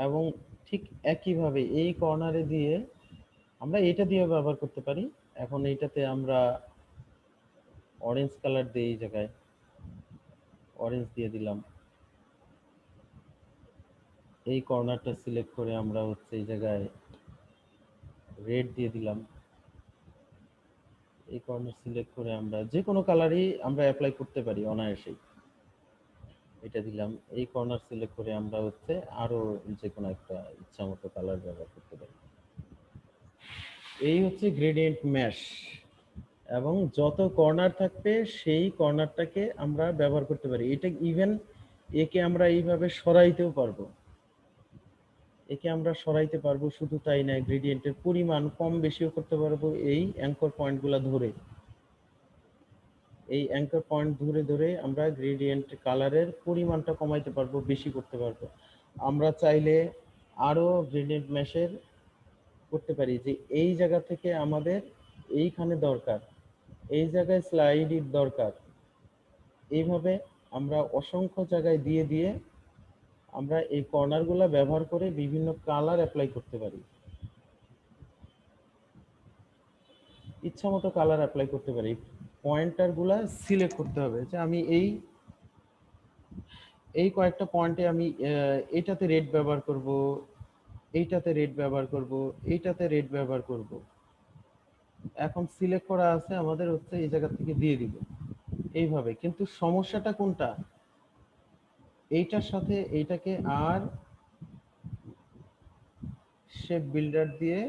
এবং ঠিক একইভাবে এই কর্নারে দিয়ে আমরা এটা দিয়ে ব্যবহার করতে পারি। এখন এইটাতে আমরা অরেঞ্জ কালার দিয়ে এই জায়গায় অরেঞ্জ দিয়ে দিলাম, এই কর্নারটা সিলেক্ট করে আমরা হচ্ছে এই জায়গায় রেড দিয়ে দিলাম, এই কর্নার সিলেক্ট করে আমরা যে কোনো কালারই আমরা অ্যাপ্লাই করতে পারি অনায়াসেই। এটা দিলাম, এই কর্নার সিলেক্ট করে আমরা হচ্ছে আরো যে কোনো একটা ইচ্ছা মতো কালার ব্যবহার করতে পারি। এই হচ্ছে গ্রেডিয়েন্ট ম্যাশ। এবং যত কর্নার থাকবে সেই কর্নারটাকে আমরা ব্যবহার করতে পারি। এটা ইভেন একে আমরা এইভাবে সরাইতেও পারবো, একে আমরা সরাইতে পারবো। শুধু তাই না, গ্রেডিয়েন্টের পরিমাণ কম বেশিও করতে পারবো এই অ্যাঙ্কর পয়েন্টগুলো ধরে। এই অ্যাঙ্কর পয়েন্ট ধরে ধরে আমরা গ্রেডিয়েন্ট কালারের পরিমাণটা কমাইতে পারবো, বেশি করতে পারবো। আমরা চাইলে আরো গ্রেডিয়েন্ট ম্যাশের করতে পারি যে এই জায়গা থেকে আমাদের এইখানে দরকার, এই জায়গায় স্লাইডের দরকার, এইভাবে আমরা অসংখ্য জায়গায় দিয়ে দিয়ে আমরা এই কর্নারগুলো ব্যবহার করে বিভিন্ন কালার অ্যাপ্লাই করতে পারি। ইচ্ছা মতো কালার অ্যাপ্লাই করতে পারি। পয়েন্টারগুলো সিলেক্ট করতে হবে যে আমি এই কয়েকটা পয়েন্টে আমি এইটাতে রেড ব্যবহার করব, এইটাতে রেড ব্যবহার করব, এইটাতে রেড ব্যবহার করব। এখন সিলেক্ট করা আছে, আমাদের হচ্ছে এই জায়গা থেকে দিয়ে দিব এইভাবে। কিন্তু সমস্যাটা কোনটা, এইটার সাথে এইটাকে আর শেপ বিল্ডার দিয়ে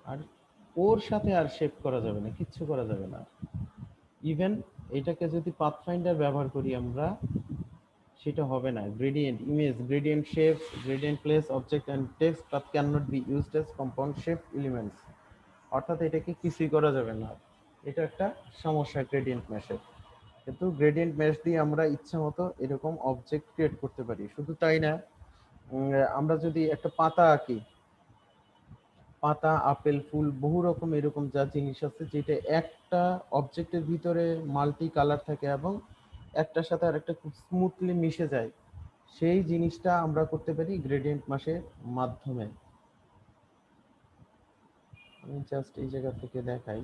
আর ওর সাথে আর শেপ করা যাবে না, কিচ্ছু করা যাবে না। ইভেন এটাকে যদি পাথফাইন্ডার ব্যবহার করি আমরা, সেটা হবে না। Gradient image, gradient shapes, gradient place object and text but can not be used as compound shape elements. অর্থাৎ এটাকে কিছুই করা যাবে না। এটা একটা সমস্যা গ্রেডিয়েন্ট ম্যাশের। কিন্তু গ্রেডিয়েন্ট মেশ দিয়ে আমরা ইচ্ছা মতো এরকম অবজেক্ট ক্রিয়েট করতে পারি। শুধু তাই না, আমরা যদি একটা পাতা আঁকি, পাতা, আপেল, ফুল, বহু রকম এরকম যা জিনিস আছে যেটা একটা অবজেক্টের ভিতরে মাল্টি কালার থাকে এবং একটার সাথে আরেকটা খুব স্মুথলি মিশে যায়, সেই জিনিসটা আমরা করতে পারি গ্রেডিয়েন্ট মেশের মাধ্যমে। আমি জাস্ট এই জায়গা থেকে দেখাই।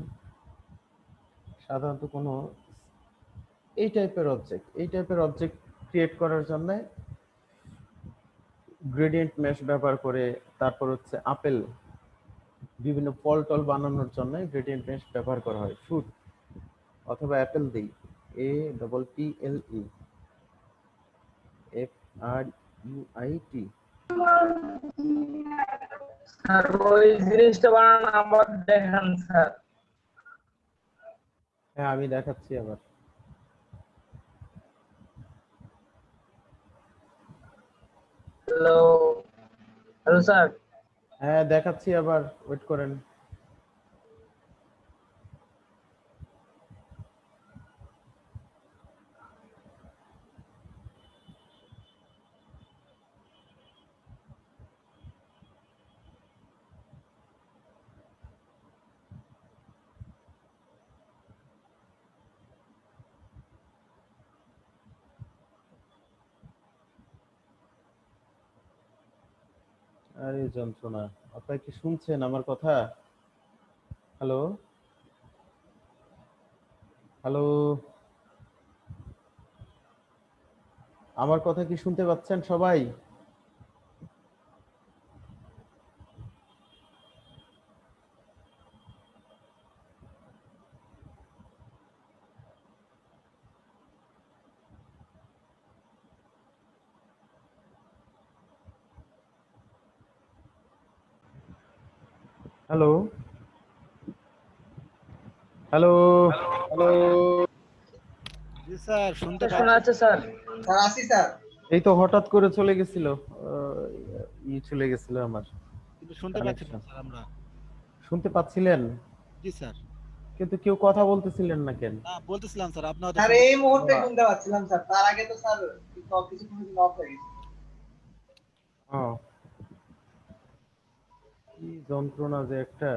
সাধারণত কোনো এই টাইপের অবজেক্ট ক্রিয়েট করার জন্য গ্রেডিয়েন্ট মেশ ব্যবহার করে, তারপর হচ্ছে আপেল, বিভিন্ন ফল টল বানানোর জন্য গ্রেডিয়েন্ট মেশ ব্যবহার করা হয়। ফ্রুট অথবা অ্যাপেল দিই, APPLE, FRUIT। স্যার ওই জিনিসটা বানানো আমার দেখান স্যার। হ্যাঁ, আমি দেখাচ্ছি আবার। Hello hello sir. হ্যাঁ, দেখাচ্ছি আবার, ওয়েট করেন। আরে যন্ত্রণা, আপনারা কি শুনছেন আমার কথা? হ্যালো হ্যালো, আমার কথা কি শুনতে পাচ্ছেন সবাই? Hello hello hello. জি স্যার, শুনতে শোনা যাচ্ছে স্যার। স্যার আসি স্যার। এই তো হঠাৎ করে চলে গেছিল, চলে গেছিল আমার কিন্তু শুনতে পাচ্ছি না কানেকশন। স্যার আমরা। শুনতে পাচ্ছিলেন জি স্যার। কিন্তু কেউ কথা বলতেছিলেন না কেন? না, বলতেছিলাম স্যার, আপনি হয়তো স্যার এই মুহূর্তে শুনতে পাচ্ছিলাম স্যার, তার আগে তো স্যার সব কিছু অফ হয়ে গেছে। ও, কি যন্ত্রণা যে একটা।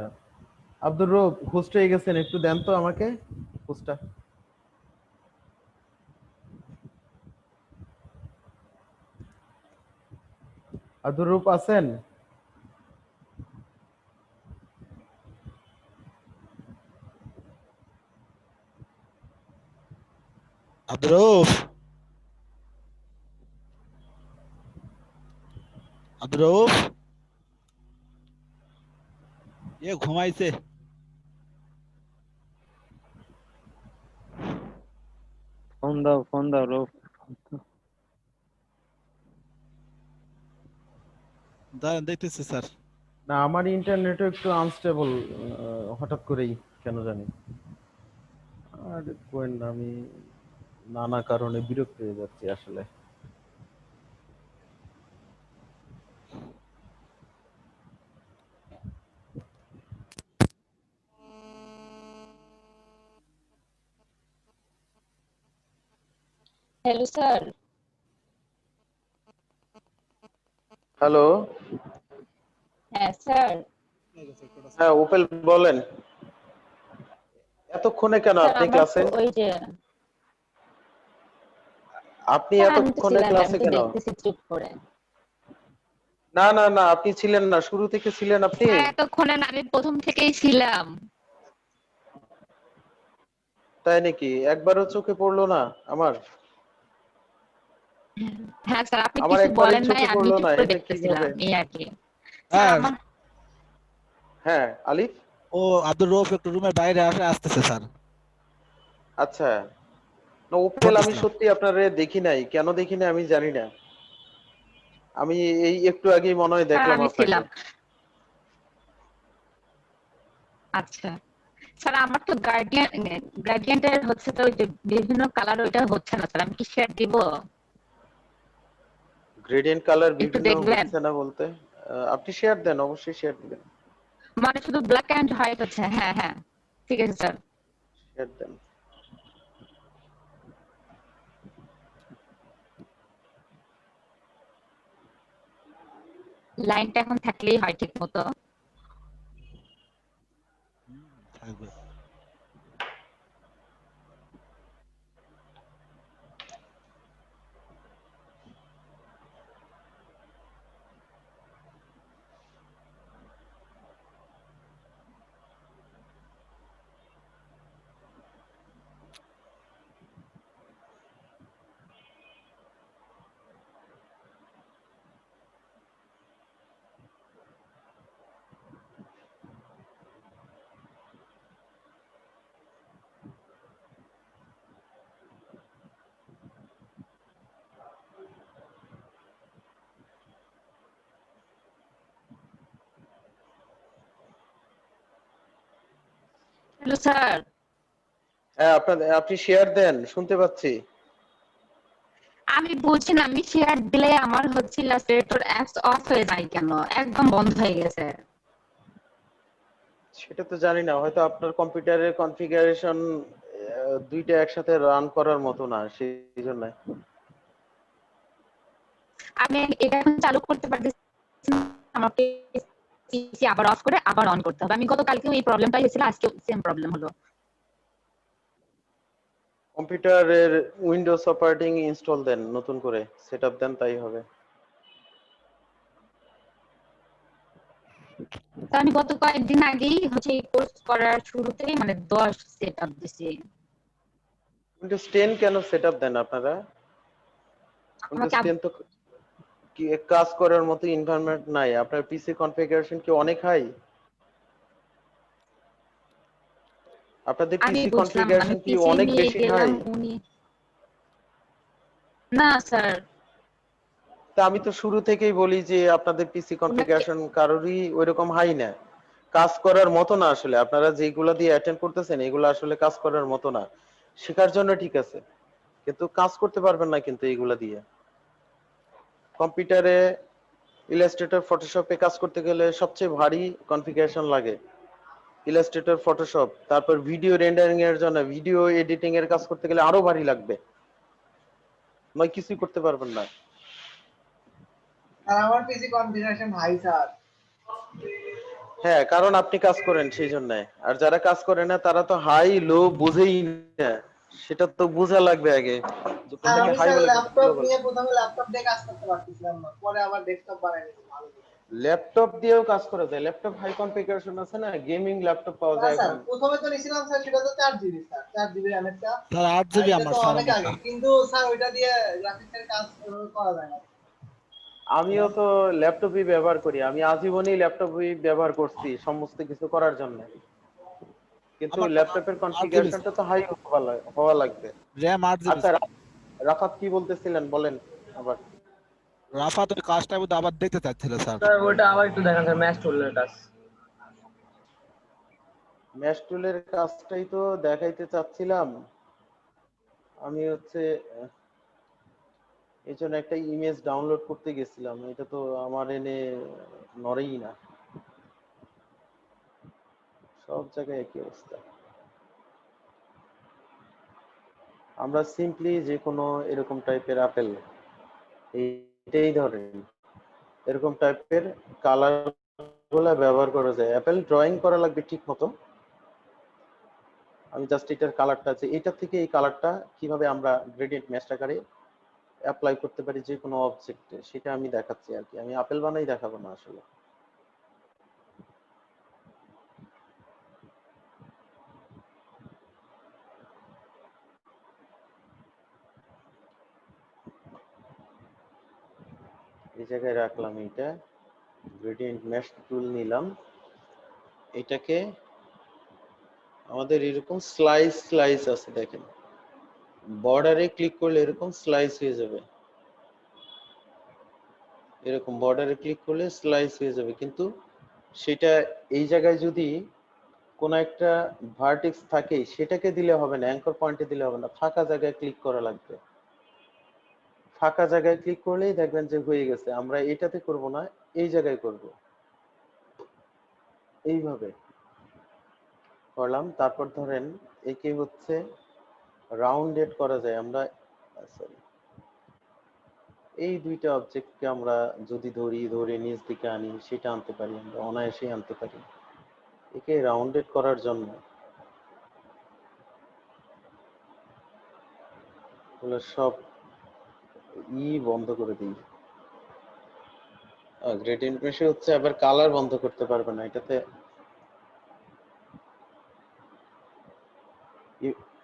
আব্দুর রব হোস্ট হয়ে গেছেন, একটু দেন তো আমাকে হোস্টটা। আব্দুর রব আছেন? আব্দুর রউফ, আব্দুর রউফ এ ঘুমাইছে। ফোন দাও রূপ। দাঁড়ান, দেখতেছি স্যার। না, আমার ইন্টারনেটও একটু আনস্টেবল হঠাৎ করেই, কেন জানি। আর কোয়েন না, আমি নানা কারণে বিরক্ত হয়ে যাচ্ছি আসলে। Hello sir. হ্যালো, হ্যাঁ স্যার। হ্যাঁ উপেল বলেন। এতক্ষণে কেন স্যার আপনি আমার ক্লাসে? তো ওই যে আপনি স্যার আমি তো এতক্ষণে ছিলাম, ক্লাসে আমি তো কেন? দেখতেছি চুপ করে। না না না, আপনি ছিলেন না, শুরু থেকে ছিলেন আপনি? হ্যাঁ এতক্ষণে না, আমি প্রথম থেকেই ছিলাম। তাই নাকি? একবারও চোখে পড়লো না আমার? হ্যাঁ স্যার, আপনি আমার কিছু একবারই বলেন নাই, চোখে আমি পড়লো চুপ না, করে এটা দেখতেছিলাম কিভাবে? এই আর কি। স্যার হ্যাঁ, আমার হ্যাঁ আলিফ। ও আব্দুর রউফ একটু রুমের বাইরে আসতেছে স্যার। আচ্ছা, না উপেল, আমি বলতেছিলাম। সত্যি আপনারে দেখি নাই, কেন দেখি না আমি জানি না। আমি এই একটু আগেই মনে হয় স্যার দেখলাম আমি আপনাকে। ছিলাম। আচ্ছা স্যার, আমার তো গ্রেডিয়েন্টের হচ্ছে তো ওই যে বিভিন্ন কালার, ওইটা হচ্ছে না স্যার, আমি কি শেয়ার দিব? গ্রেডিয়েন্ট কালার একটু বিভিন্ন দেখবেন। হচ্ছে না বলতে? আপনি শেয়ার দেন, অবশ্যই শেয়ার দিবেন। মানে শুধু ব্ল্যাক এন্ড হোয়াইট হচ্ছে। হ্যাঁ হ্যাঁ ঠিক আছে স্যার। শেয়ার দেন। লাইনটা এখন থাকলেই হয় ঠিক মতো। থাকবে। হ্যালো স্যার, হ্যাঁ, আপনি শেয়ার দেন, শুনতে পাচ্ছি। আমি বুঝছি না, আমি শেয়ার দিলে আমার হচ্ছে ইলাস্ট্রেটর অ্যাপস অফ হয়ে যায় কেন, একদম বন্ধ হয়ে গেছে। সেটা তো জানি না, হয়তো আপনার কম্পিউটারের কনফিগারেশন দুইটা একসাথে রান করার মতো না, সেই জন্য। আমি এটা এখন চালু করতে পারতেছি না, আমাকে পিসি আবার অফ করে আবার অন করতে হবে। আমি গতকালকেও এই প্রবলেমটাই হয়েছিল, আজকেও সেম প্রবলেম হলো। কম্পিউটারের উইন্ডোজ অপারেটিং ইনস্টল দেন, নতুন করে সেটআপ দেন, তাই হবে। তো আমি গত কয়েকদিন আগেই হচ্ছে এই কোর্স করার শুরুতেই মানে 10 সেট আপ দিছি। উইন্ডোজ 10 কেন সেটআপ দেন আপনারা? উইন্ডোজ আমাকে 10 তো কি কাজ করার মতো এনভায়রনমেন্ট নাই। আপনার পিসি কনফিগারেশন কি অনেক হাই? আপনাদের আমি পিসি বুঝলাম না, আমি কনফিগারেশন কি পিসি অনেক নিয়ে বেশি হাই? গেলাম উনি, না স্যার, তা আমি তো শুরু থেকেই বলি যে আপনাদের পিসি উনাকে কনফিগারেশন কারোরই ওইরকম হাই না, কাজ করার মতো না। আসলে আপনারা যেগুলো দিয়ে অ্যাটেন্ড করতেছেন এগুলো আসলে কাজ করার মতো না। শেখার জন্য ঠিক আছে, কিন্তু কাজ করতে পারবেন না কিন্তু এগুলা দিয়ে। কম্পিউটারে ইলাস্ট্রেটর ফটোশপে কাজ করতে গেলে সবচেয়ে ভারী কনফিগারেশন লাগে। ইলাস্ট্রেটর ফটোশপ, তারপর ভিডিও রেন্ডারিং এর জন্য, ভিডিও এডিটিং এর কাজ করতে গেলে আরো ভারী লাগবে, নয় কিছুই করতে পারবেন না। আর আমার পিসি কনফিগারেশন হাই স্যার। হ্যাঁ, কারণ আপনি কাজ করেন সেই জন্য। আর যারা কাজ করে না তারা তো হাই লো বুঝেই না, সেটা তো বোঝা লাগবে আগে যে আর কোনটাকে আমি হাই স্যার বলে কোনটাকে ল্যাপটপ লো বলে। নিয়ে প্রথমে ল্যাপটপ দিয়ে কাজ করতে পারতেছিলাম না, পরে আবার ডেস্কটপ বানাই নিয়েছি ভালো করে। ল্যাপটপ দিয়েও কাজ করা যায়, ল্যাপটপ হাই কনফিগারেশন আছে না, গেমিং ল্যাপটপ পাওয়া না যায় স্যার, এখন। প্রথমে তো নিয়েছিলাম স্যার, সেটা তো 4 জিবি স্যার, 4 জিবি র্যামেরটা। স্যার 8 আর জিবি এটা আমার তো স্যার অনেক আগে, আমারটা। কিন্তু স্যার ওইটা দিয়ে গ্রাফিক্সের কাজ ওইভাবে করা যায় না। আমিও তো ল্যাপটপই ব্যবহার করি, আমি আজীবনই ল্যাপটপই ব্যবহার করছি সমস্ত কিছু করার জন্য, কিন্তু আমারটা ল্যাপটপের 8 জিবি কনফিগারেশনটা তো হাই হওয়া লাগবে। RAM 8 GB. আচ্ছা, রাফাত কি বলতেছিলেন বলেন আবার। রাফাত ওই কাজটা বোধহয় আবার দেখতে চাচ্ছিল স্যার। স্যার ওটা আবার একটু দেখান স্যার, ম্যাচ টুলের কাজ। ম্যাশ টুলের কাজটাই তো দেখাইতে চাচ্ছিলাম। আমি হচ্ছে এই জন্য একটা ইমেজ ডাউনলোড করতে গেছিলাম, এটা তো আমার এনে নড়েই না, সব জায়গায় একই অবস্থা। আমরা সিম্পলি যে কোনো এরকম টাইপের আপেল, এইটাই ধরেন এরকম টাইপের কালার গুলা ব্যবহার করা যায়। অ্যাপেল ড্রয়িং করা লাগবে ঠিক মতো। আমি জাস্ট এটার কালারটা আছে, এটা থেকে এই কালারটা কিভাবে আমরা গ্রেডিয়েন্ট ম্যাচ আকারে অ্যাপ্লাই করতে পারি যে কোনো অবজেক্টে, সেটা আমি দেখাচ্ছি আর কি। আমি আপেল বানাই দেখাবো না আসলে। এই জায়গায় রাখলাম, এইটা গ্রেডিয়েন্ট ম্যাশ টুল নিলাম, এটাকে আমাদের এরকম স্লাইস আছে দেখেন, বর্ডারে ক্লিক করলে এরকম স্লাইস হয়ে যাবে, এরকম বর্ডারে ক্লিক করলে স্লাইস হয়ে যাবে। কিন্তু সেটা এই জায়গায় যদি কোন একটা ভার্টেক্স থাকে সেটাকে দিলে হবে না, অ্যাঙ্কর পয়েন্টে দিলে হবে না, ফাঁকা জায়গায় ক্লিক করা লাগবে। ফাঁকা জায়গায় ক্লিক করলেই দেখবেন যে হয়ে গেছে। আমরা এটাতে করব না, এই জায়গায় করব, এইভাবে করলাম। তারপর ধরেন একে হচ্ছে রাউন্ডেড করা যায়, আমরা সরি এই দুইটা অবজেক্টকে আমরা যদি ধরে নিচ দিকে আনি, সেটা আনতে পারি, আমরা অনায়াসেই আনতে পারি। একে রাউন্ডেড করার জন্য এগুলো সব বন্ধ করে দিই। গ্রেডিয়েন্ট মেশে হচ্ছে আবার কালার বন্ধ করতে পারবে না এটাতে,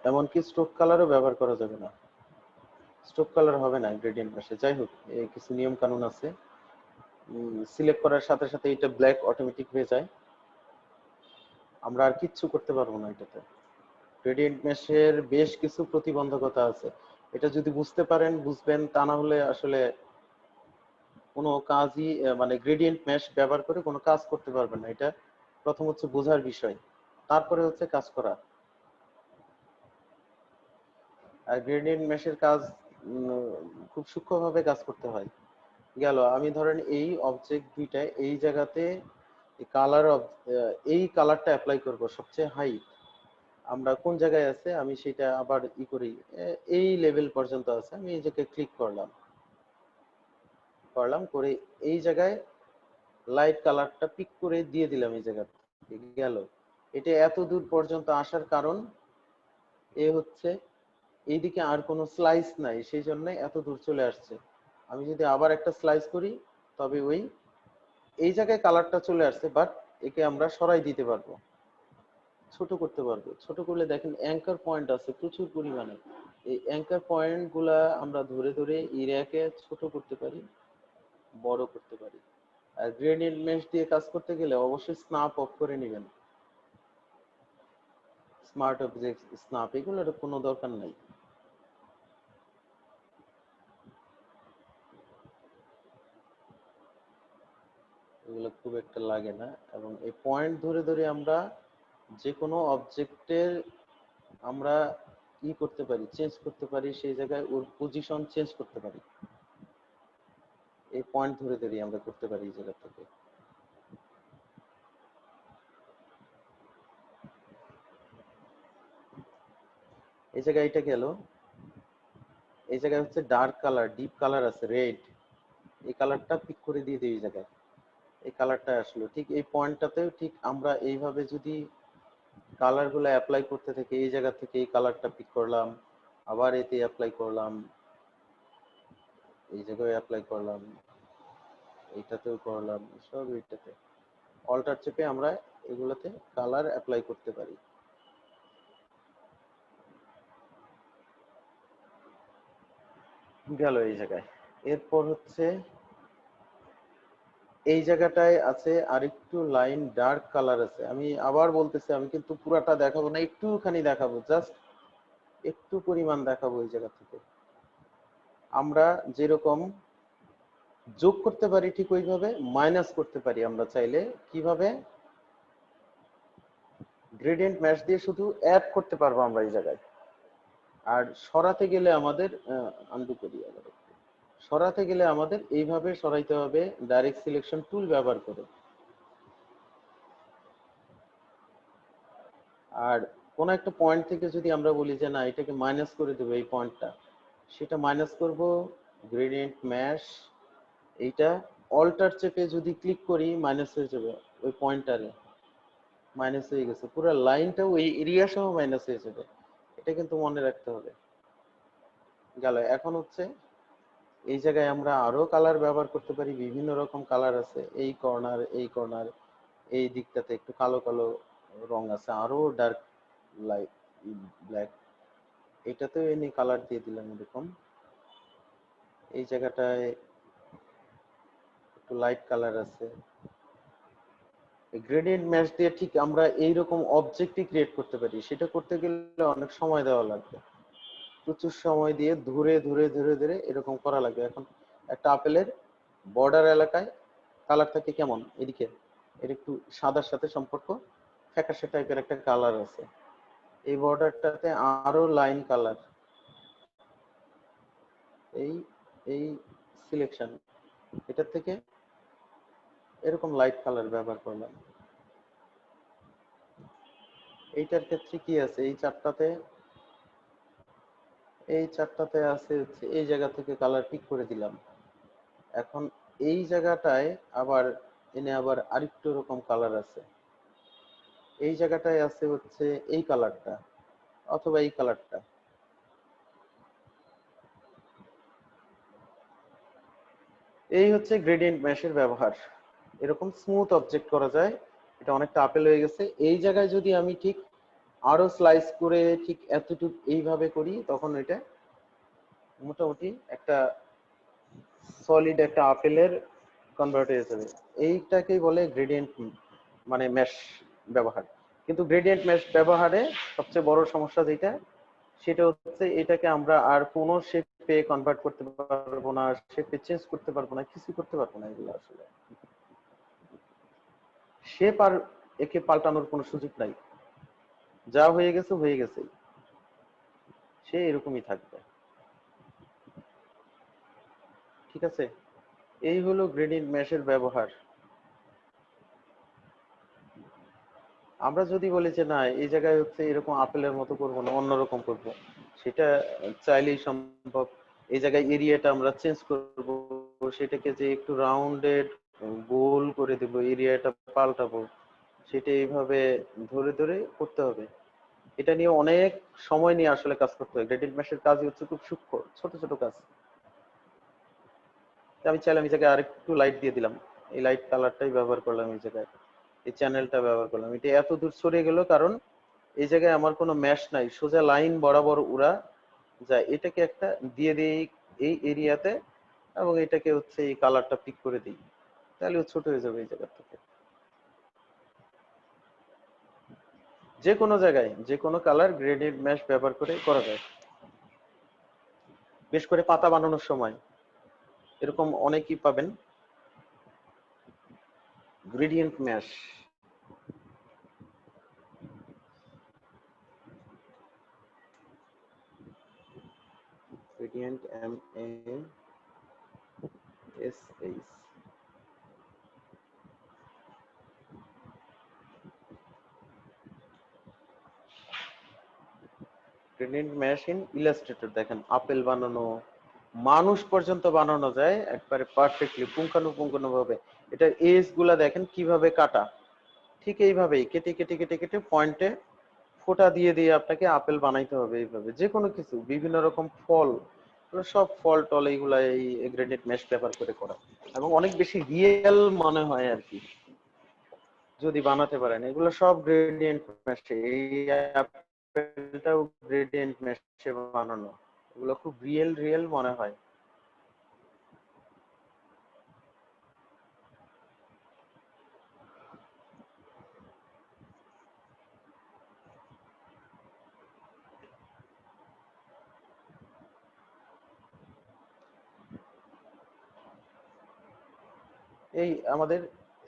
এমনকি স্ট্রোক কালারও ব্যবহার করা যাবে না, স্ট্রোক কালার হবে না গ্রেডিয়েন্ট মেশে। যাই হোক, কিছু নিয়ম কানুন আছে। সিলেক্ট করার সাথে সাথে এটা ব্ল্যাক অটোমেটিক হয়ে যায়, আমরা আর কিচ্ছু করতে পারবো না এটাতে। গ্রেডিয়েন্ট মেশের বেশ কিছু প্রতিবন্ধকতা আছে, এটা যদি বুঝতে পারেন বুঝবেন, তা না হলে আসলে কোনো কাজই মানে গ্রেডিয়েন্ট মেশ ব্যবহার করে কোনো কাজ করতে পারবেন না। এটা প্রথম হচ্ছে বোঝার বিষয়, তারপরে হচ্ছে কাজ করা। আর গ্রেডিয়েন্ট মেশের কাজ খুব সূক্ষ্মভাবে কাজ করতে হয়। গেল, আমি ধরেন এই অবজেক্ট দুইটা এই জায়গাতে কালার এই কালারটা অ্যাপ্লাই করব সবচেয়ে হাই, আমরা কোন জায়গায় আছে আমি সেটা আবার করি, এই লেভেল পর্যন্ত আছে, আমি এই জায়গায় ক্লিক করলাম করে এই জায়গায় লাইট কালারটা পিক করে দিয়ে দিলাম এই জায়গাতে। গেল, এটা এত দূর পর্যন্ত আসার কারণ হচ্ছে এইদিকে আর কোনো স্লাইস নাই, সেই জন্য এত দূর চলে আসছে। আমি যদি আবার একটা স্লাইস করি তবে এই জায়গায় কালারটা চলে আসছে, বাট একে আমরা সরাই দিতে পারবো, ছোট করতে পারবো। ছোট করলে দেখেন অ্যাঙ্কার পয়েন্ট আছে প্রচুর পরিমাণে, এই অ্যাঙ্কার পয়েন্ট গুলা আমরা ধরে এরিয়াকে ছোট করতে পারি, বড় করতে পারি। আর গ্রেডিয়েন্ট মেশ দিয়ে কাজ করতে গেলে অবশ্যই স্ন্যাপ অফ করে নেবেন, স্মার্ট অবজেক্ট স্ন্যাপ এগুলোর কোনো দরকার নাই। এগুলো খুব একটা লাগে না, এবং এই পয়েন্ট ধরে আমরা যে কোনো অবজেক্টের আমরা করতে পারি, চেঞ্জ করতে পারি, সেই জায়গায় ওর পজিশন চেঞ্জ করতে পারি। এই পয়েন্ট ধরে আমরা করতে পারি এই জায়গা থেকে। এই জায়গায় এটা গেল, এই জায়গায় হচ্ছে ডার্ক কালার, ডিপ কালার আছে রেড, এই কালারটা পিক করে দিয়ে দিই এই জায়গায়, এই কালারটা আসলো ঠিক এই পয়েন্টটাতেও ঠিক আমরা এইভাবে যদি কালার গুলো অ্যাপ্লাই করতে থাকি, এই জায়গা থেকে এই কালারটা পিক করলাম, আবার এতে অ্যাপ্লাই করলাম, এই জায়গায় অ্যাপ্লাই করলাম, এইটাতেও করলাম, সব এইটাতে অল্টার চেপে আমরা এগুলোতে কালার অ্যাপ্লাই করতে পারি। গেল এই জায়গায়। এরপর হচ্ছে এই জায়গাটায় আছে আরেকটু লাইন ডার্ক কালার আছে, আমি আবার বলতেছি আমি কিন্তু পুরাটা দেখাবো না, একটুখানি দেখাবো, জাস্ট একটু পরিমাণ দেখাবো। এই জায়গা থেকে আমরা যেরকম যোগ করতে পারি ঠিক ওইভাবে মাইনাস করতে পারি আমরা চাইলে। কিভাবে? গ্রেডিয়েন্ট ম্যাশ দিয়ে শুধু অ্যাড করতে পারবো আমরা এই জায়গায়। আর সরাতে গেলে আমাদের আনডু করি, আবার সরাতে গেলে আমাদের এইভাবে সরাইতে হবে ডাইরেক্ট সিলেকশন টুল ব্যবহার করে। আর কোন একটা পয়েন্ট থেকে যদি আমরা বলি যে না এটাকে মাইনাস করে দেবো এই পয়েন্টটা, সেটা মাইনাস করব গ্রেডিয়েন্ট ম্যাশ, এইটা অল্টার চেপে যদি ক্লিক করি মাইনাস হয়ে যাবে, ওই পয়েন্টারে মাইনাস হয়ে গেছে, পুরো লাইনটাও ওই এরিয়া সহ মাইনাস হয়ে যাবে, এটা কিন্তু মনে রাখতে হবে। গেল, এখন হচ্ছে এই জায়গায় আমরা আরো কালার ব্যবহার করতে পারি, বিভিন্ন রকম কালার আছে, এই কর্নার এই দিকটাতে একটু কালো কালো রং আছে, আরো ডার্ক লাইট ব্ল্যাক, এটাতেও এনে কালার দিয়ে দিলাম এরকম। এই জায়গাটায় একটু লাইট কালার আছে। গ্রেডিয়েন্ট ম্যাচ দিয়ে ঠিক আমরা এইরকম অবজেক্টই ক্রিয়েট করতে পারি, সেটা করতে গেলে অনেক সময় দেওয়া লাগবে, প্রচুর সময় দিয়ে ধরে এরকম করা লাগবে। এখন একটা আপেলের বর্ডার এলাকায় কালার থাকে কেমন, এদিকে এর একটু সাদার সাথে সম্পর্ক, ফ্যাকাশে টাইপের একটা কালার আছে, এই বর্ডারটাতে আরো লাইন কালার, এই সিলেকশন, এটার থেকে এরকম লাইট কালার ব্যবহার করলাম। এইটার ক্ষেত্রে কি আছে, এই চারটাতে আছে হচ্ছে এই জায়গা থেকে কালার পিক করে দিলাম, এখন এই জায়গাটায় আবার এনে আবার আরেকটু রকম কালার আছে, এই জায়গাটায় আছে হচ্ছে এই কালারটা অথবা এই কালারটা। এই হচ্ছে গ্রেডিয়েন্ট ম্যাশের ব্যবহার। এরকম স্মুথ অবজেক্ট করা যায়। এটা অনেকটা আপেল হয়ে গেছে। এই জায়গায় যদি আমি ঠিক আরো স্লাইস করে ঠিক এতটুকু এইভাবে করি, তখন এটা মোটামুটি একটা সলিড একটা আপেলের কনভার্ট হয়ে যাবে। এইটাকেই বলে গ্রেডিয়েন্ট মানে ম্যাশ ব্যবহার। কিন্তু গ্রেডিয়েন্ট ম্যাশ ব্যবহারে সবচেয়ে বড় সমস্যা যেটা, সেটা হচ্ছে এটাকে আমরা আর কোনো শেপে কনভার্ট করতে পারবো না, শেপে চেঞ্জ করতে পারবো না, কিছু করতে পারবো না। এগুলো আসলে শেপ আর একে পাল্টানোর কোনো সুযোগ নাই। যা হয়ে গেছে হয়ে গেছে, সে এরকমই থাকবে। ঠিক আছে, এই হলো গ্রেডিয়েন্ট ম্যাশের ব্যবহার। আমরা যদি বলি যে না এই জায়গায় হচ্ছে এরকম আপেলের মতো করবো না, অন্যরকম করব, সেটা চাইলেই সম্ভব। এই জায়গায় এরিয়াটা আমরা চেঞ্জ করব, সেটাকে যে একটু রাউন্ডেড গোল করে দেব, এরিয়াটা পাল্টাবো, সেটা এইভাবে ধরে ধরে করতে হবে। এটা নিয়ে অনেক সময় নিয়ে আসলে কাজ করতে হয়। গ্রেডিয়েন্ট ম্যাশের কাজই হচ্ছে খুব সূক্ষ্ম, ছোট ছোট কাজ। আমি চাইলাম এই জায়গায় আরেকটু লাইট দিয়ে দিলাম, এই লাইট কালারটাই ব্যবহার করলাম, এই জায়গায় এই চ্যানেলটা ব্যবহার করলাম। এটা এত দূর সরে গেল কারণ এই জায়গায় আমার কোনো ম্যাশ নাই, সোজা লাইন বরাবর উড়া যায়। এটাকে একটা দিয়ে দিই এই এরিয়াতে, এবং এটাকে হচ্ছে এই কালারটা পিক করে দিই, তাহলে ছোট হয়ে যাবে এই জায়গা থেকে। যে কোনো জায়গায় যে কোনো কালার গ্রেডিয়েন্ট ম্যাশ ব্যবহার করে করা যায়। বিশেষ করে পাতা বানানোর সময় এরকম অনেকেই পাবেন gradient mash. gradient MASH gradient mesh in Illustrator। দেখেন আপেল বানানো, মানুষ পর্যন্ত বানানো যায় একবারে পারফেক্টলি পুঙ্খানুপুঙ্খানু ভাবে। এটা এজ গুলা দেখেন কিভাবে কাটা, ঠিক এইভাবেই কেটে কেটে কেটে কেটে পয়েন্টে ফোঁটা দিয়ে দিয়ে আপনাকে আপেল বানাইতে হবে। এইভাবে যে কোনো কিছু, বিভিন্ন রকম ফল, সব ফল টল এইগুলা এই গ্রেডিয়েন্ট মেশ ব্যবহার করে করা, এবং অনেক বেশি রিয়েল মনে হয় আর কি যদি বানাতে পারেন। এগুলো সব গ্রেডিয়েন্ট মেশে, এই আপেলটাও গ্রেডিয়েন্ট মেশে বানানো, এগুলো খুব রিয়েল রিয়েল মনে হয়। এই আমাদের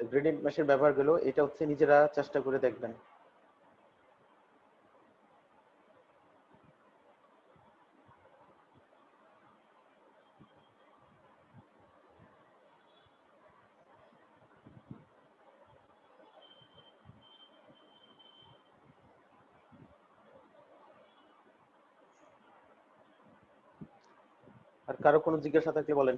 গ্রেডিয়েন্ট মেশের ব্যবহার গুলো, এটা হচ্ছে নিজেরা চেষ্টা করে দেখবেন। আর কারো কোনো জিজ্ঞাসা থাকলে বলেন।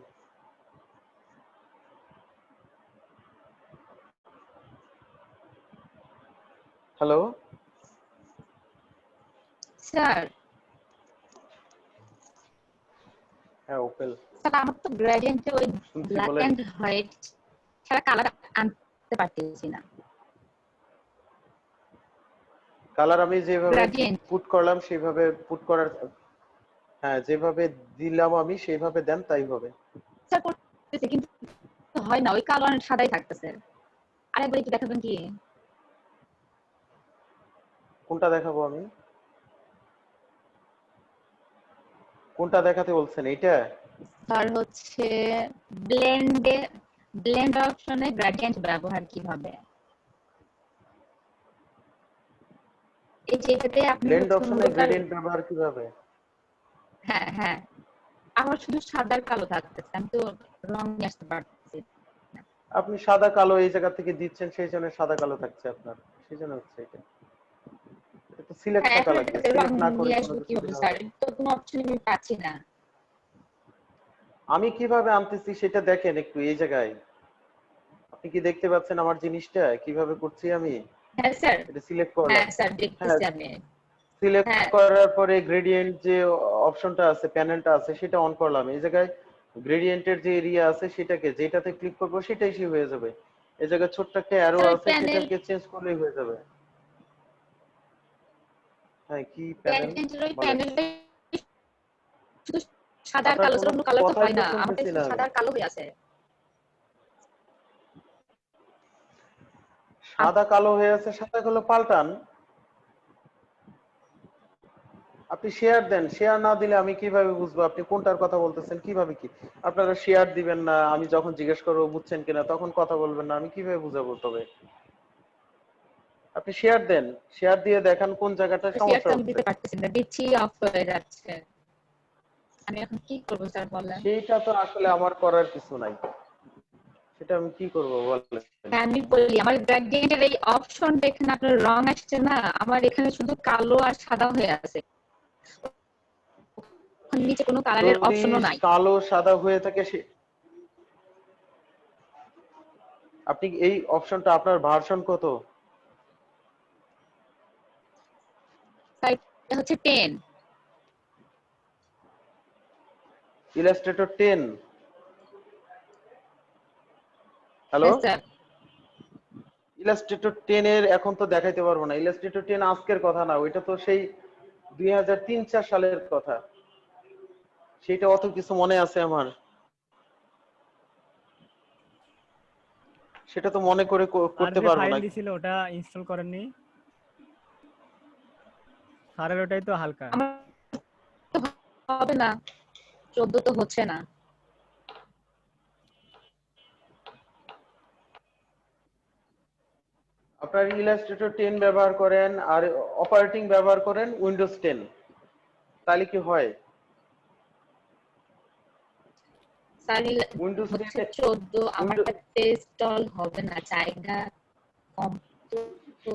Hello sir. হ্যাঁ ওপেল স্যার আমার তো গ্রেডিয়েন্টে ওই শুনছি, ব্ল্যাক বলেন। এন্ড হোয়াইট ছাড়া কালার আনতে পারতেছি না। কালার আমি যেভাবে গ্রেডিয়েন্ট পুট করলাম সেইভাবে পুট করার, হ্যাঁ যেভাবে দিলাম আমি সেইভাবে দেন, তাই হবে। স্যার করতেছি কিন্তু হয় না, ওই কালো আর সাদাই থাকতেছে। আরেকবার একটু দেখাবেন কি? কোনটা দেখাবো আমি? কোনটা দেখাতে বলছেন? এইটা? স্যার হচ্ছে ব্লেন্ড অপশনে গ্রেডিয়েন্ট ব্যবহার কিভাবে? এই যেটাতে আপনি ব্লেন্ড হচ্ছে অপশনে মূলত, গ্রেডিয়েন্ট ব্যবহার কিভাবে? হ্যাঁ হ্যাঁ, আমার শুধু সাদার কালো থাকতেছে, আমি তো রং নিয়ে আসতে পারতেছি না। আপনি সাদা কালো এই জায়গা থেকে দিচ্ছেন, সেই জন্য সাদা কালো থাকছে আপনার, সেই জন্য হচ্ছে এটা। এটা তো সিলেক্ট হ্যাঁ, থাকা এখন লাগবে, রং সিলেক্ট না করে নিয়ে কোনো আসবো কিছু কিভাবে দিলে স্যার? হবে না। তো কোনো অপশন আমি পাচ্ছি না। আমি কিভাবে আনতেছি সেটা দেখেন একটু এই জায়গায়। আপনি কি দেখতে পাচ্ছেন আমার জিনিসটা কিভাবে করছি আমি? হ্যাঁ স্যার, এটা সিলেক্ট করলাম। হ্যাঁ স্যার হ্যাঁ, দেখতেছি আমি। সিলেক্ট হ্যাঁ করার পরে গ্রেডিয়েন্ট যে অপশনটা আছে, প্যানেলটা আছে, সেটা অন করলাম। এই জায়গায় গ্রেডিয়েন্টের যে এরিয়া আছে সেটাকে যেটাতে ক্লিক করবো সেটাই সে হয়ে যাবে। এই জায়গায় ছোট্ট একটা অ্যারো স্যার আছে, প্যানেল, সেটাকে চেঞ্জ করলেই হয়ে যাবে। হ্যাঁ, কি প্যানেল গ্রেডিয়েন্টের ওই বলেন? প্যানেলটাই শুধু সাদা আর আপনার কালো, কোনো অন্য কালার তো কথাই হয় তো না, আমারটা শুনতেছি শুধু না সাদা আমি। আর কালো হয়ে আছে। সাদা কালো হয়ে আছে, সাদা কালো পাল্টান। আপনি শেয়ার দেন, শেয়ার না দিলে আমি কিভাবে বুঝবো আপনি কোনটার কথা বলতেছেন? কিভাবে কি আপনারা শেয়ার দিবেন না? আমি যখন জিজ্ঞেস করবো বুঝছেন কিনা তখন কথা বলবেন না, আমি কিভাবে বুঝাবো? তবে আপনি শেয়ার দেন, শেয়ার দিয়ে দেখান কোন জায়গাটা শেয়ার সমস্যা তো আমি হচ্ছে। দিতে পারতেছি না, দিচ্ছি অফ হয়ে যাচ্ছে। আমি এখন কি করবো স্যার বলেন? সেইটা তো আসলে আমার করার কিছু নাই, সেটা আমি কি করবো বলেন? হ্যাঁ আমি বলি, আমার গ্রেডিয়েন্টের এই অপশন দেখেন আপনার রং আসছে না, আমার এখানে শুধু কালো আর সাদা হয়ে আছে, নিচে কোনো কালারের যদি অপশনও নাই। কালো সাদা হয়ে থাকে আপনি এই অপশনটা আপনার ভার্সন কত? স্যার এটা হচ্ছে 10। ইলাস্ট্রেটর 10। হ্যালো, হ্যাঁ স্যার। ইলাস্ট্রেটর 10 এর এখন তো দেখাইতে পারবো না। ইলাস্ট্রেটর 10 আজকের কথা না, ওইটা তো সেই 2003-4 সালের কথা। সেটা অত কিছু মনে আছে আমার, সেটা তো মনে করে আর করতে যে পারবো ফাইল না। দিছিল ওটা ইনস্টল করেননি? স্যারের ওটাই তো হালকা। আমার তো হবে না, 14 তো হচ্ছে না। আপনার ইলাস্ট্রেটর 10 ব্যবহার করেন আর অপারেটিং ব্যবহার করেন উইন্ডোজ 10, তাহলে কি হয়? স্যার উইন্ডোজ হচ্ছে 10 14, আমারটাতে ইনস্টল হবে না, জায়গা কম তো,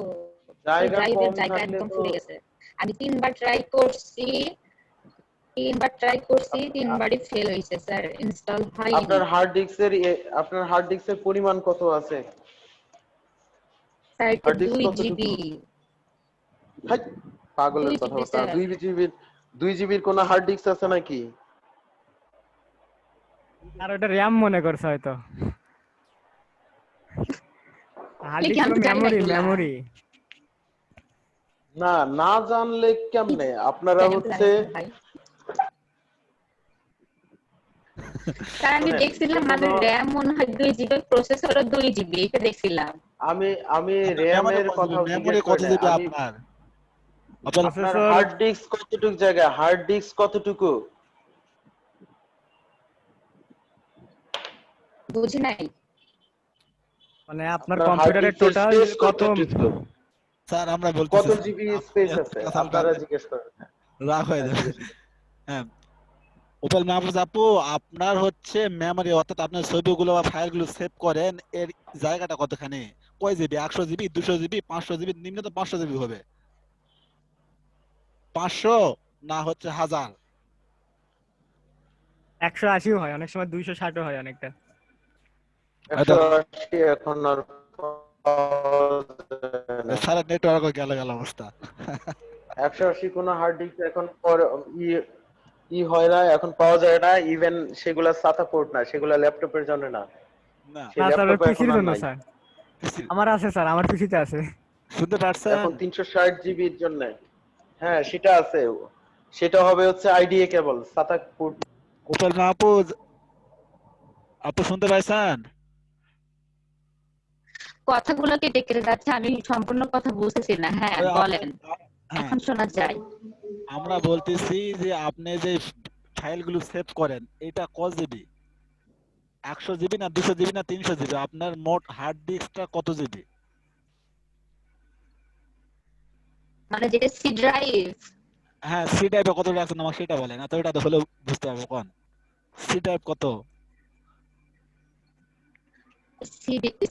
জায়গা ড্রাইভের কম জায়গা থাকলে একদম তো ফুলে গেছে। আমি 3বার ট্রাই করছি, 3বারই ফেল হয়েছে স্যার, ইনস্টল হয়নি। আপনার হার্ড ডিস্কের পরিমাণ কত আছে? স্যার এটা হার্ড ডিস্ক 2 কতটুকু? জিবি। হাই, পাগলের 2 জিবি কথাবার্তা। স্যার। 2 জিবির কোন হার্ড ডিস্ক আছে নাকি? আর ওটা র্যাম মনে করছে হয়তো। হার্ড কি ডিস্ক আমি হলো জানি না মেমোরি, এগুলা। মেমোরি। না, না জানলে কেমনে? আপনারা জানি না, হচ্ছে ভাই স্যার আমি শোনেন, দেখছিলাম যে আমাদের কোনো র‍্যাম মনে হয় 2 জিবি, প্রসেসরও 2 জিবি, এটা দেখছিলাম। আমি আপনার র্যামের কথা মেমোরি জিজ্ঞেস কত করি না। জিবি আমি আপনার? আপনার প্রসেসর হার্ড ডিস্ক কতটুকু জায়গা, হার্ড ডিস্ক কতটুকু? বুঝি নাই। মানে আপনার আপনার হার্ড কম্পিউটারের ডিস্কের টোটাল স্পেস কত? কতটুকু? স্যার আমরা বলতেছি কত স্যার, জিবি আপনি স্পেস এত আছে কথা আপনারা বলবেন, জিজ্ঞেস করেন। রাগ হয়ে হ্যাঁ, যাবে। জিজ্ঞেস করেন। হ্যাঁ, ওপেল মাহফুজ আপু, আপনার হচ্ছে মেমোরি অর্থাৎ আপনার ছবিগুলো বা ফাইলগুলো সেভ করেন, এর জায়গাটা কতখানি? কয় জিবি? 100 GB, 200 GB, 500 GB? নিম্ন তো 500 জিবি হবে। 500 না হচ্ছে 1000? 180 হয়, অনেক সময় 260 হয় অনেকটা। 180 এখন আর পাওয়া যায় না। স্যারের নেটওয়ার্ক গেল গেল অবস্থা। 180 কোনো হার্ড ডিস্ক এখন হয় না, এখন পাওয়া যায় না। ইভেন সেগুলা সাতা পোর্ট না, সেগুলা ল্যাপটপের জন্য না। না, সেই না স্যার, ল্যাপটপ এখন পিসির আর জন্য নাই। স্যার। আমার আছে স্যার, আমার পিসিতে আছে। শুনতে পারছেন? এখন 360 জিবির জন্য, হ্যাঁ সেটা আছে। সেটা হবে হচ্ছে আইডিএ কেবল, সাতা পোর্ট। ওপেল মাহফুজ আপু শুনতে পাইছেন? কথাগুলো কেটে কেটে যাচ্ছে, আমি সম্পূর্ণ কথা বুঝতেছি না। হ্যাঁ ওই বলেন, হ্যাঁ, এখন শোনা যায়। আমরা বলতেছি যে আপনি যে ফাইলগুলো সেভ করেন এটা কত জিবি? 100 জিবি না 200 জিবি না 300 জিবি? আপনার মোট হার্ড ডিস্কটা কত জিবি? মানে যেটা সি ড্রাইভ, হ্যাঁ, সি ড্রাইভে কত রাখছেন আমাকে সেটা বলেন, এত এটা তো হলে বুঝতে পারবো। কোন সি ড্রাইভ কত?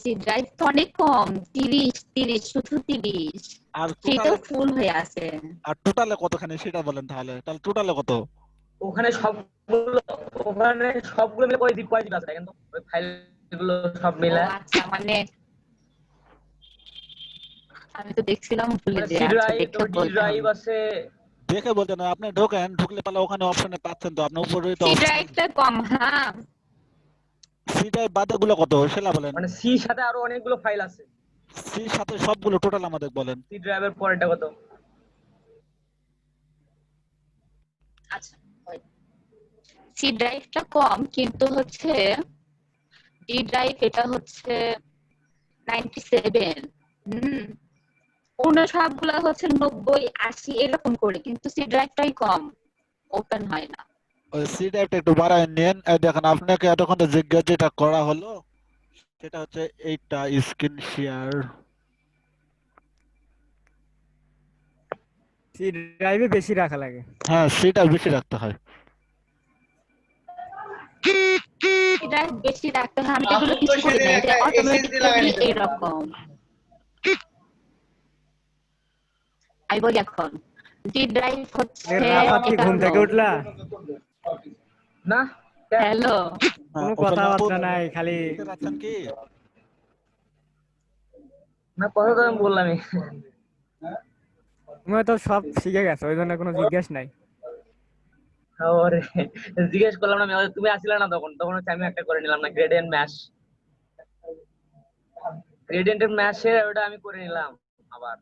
সি ড্রাইভ তো অনেক কম, 30 শুধু 30, আর সেটাও ফুল হয়ে আছে। টোটালে কতখানি সেটা বলেন তাহলে টোটালে কত? ওখানে সবগুলো মিলে কয় জিবি আছে দেখেন তো, ওই ফাইলগুলো সব ও মিলে। আচ্ছা, মানে আমি তো দেখছিলাম ভুলে মানে যে, সি আচ্ছা ড্রাইভ, দেখে ডি বলতে ড্রাইভ হবে। আছে। দেখে বলতে না, আপনি ঢোকেন, ঢুকলে পারলে ওখানে অপশনে পাচ্ছেন তো, আপনি উপরে তো সি অপশন ড্রাইভটা কম, হ্যাঁ। সিটাই বাদে গুলো কত সেটা বলেন, মানে সি সাথে আরো অনেকগুলো ফাইল আছে। সি সাথে সবগুলো টোটাল আমাদের বলেন। সি ড্রাইভের পরেরটা কত? আচ্ছা, সি ড্রাইভটা কম, কিন্তু হচ্ছে ডি ড্রাইভ এটা হচ্ছে 97। অন্য সবগুলো হচ্ছে 90 80 এরকম করে, কিন্তু সি ড্রাইভটাই কম, ওপেন হয় না। ওই সি ড্রাইভটা একটু বাড়ায় নেন। এই দেখেন আপনাকে এতক্ষণ তো জিজ্ঞাসা যেটা করা হলো সেটা হচ্ছে এইটা স্ক্রিন শেয়ার। সি ড্রাইভে বেশি রাখা লাগে। হ্যাঁ, সিটা বেশি রাখতে হয়। সি ড্রাইভ বেশি রাখতে হয়, আমি তো এগুলো আপু তো কিছু করি না, সেদিন এটা একটা এসএসডি লাগাই অটোমেটিক্যালি নিতে পারতাম। এরকম। আমি বলি এখন, ডি ড্রাইভ হচ্ছে রাফাত কি এটা ঘুম হলো, থেকে উঠলা? না, হ্যালো, কোনো ওপেন মাহফুজ কথাবার্তা নাই, খালি বুঝতে পারছেন কি? না কথা তো আমি বললামই। তুমি তো সব শিখে গেছো, ওই জন্য কোনো জিজ্ঞেস নাই। ওরে জিজ্ঞেস করলাম না আমি, তুমি আসলে না তখন হচ্ছে আমি একটা করে নিলাম না, গ্রেডিয়েন্ট ম্যাশ। গ্রেডিয়েন্টের ম্যাশের ওটা আমি করে নিলাম আবার।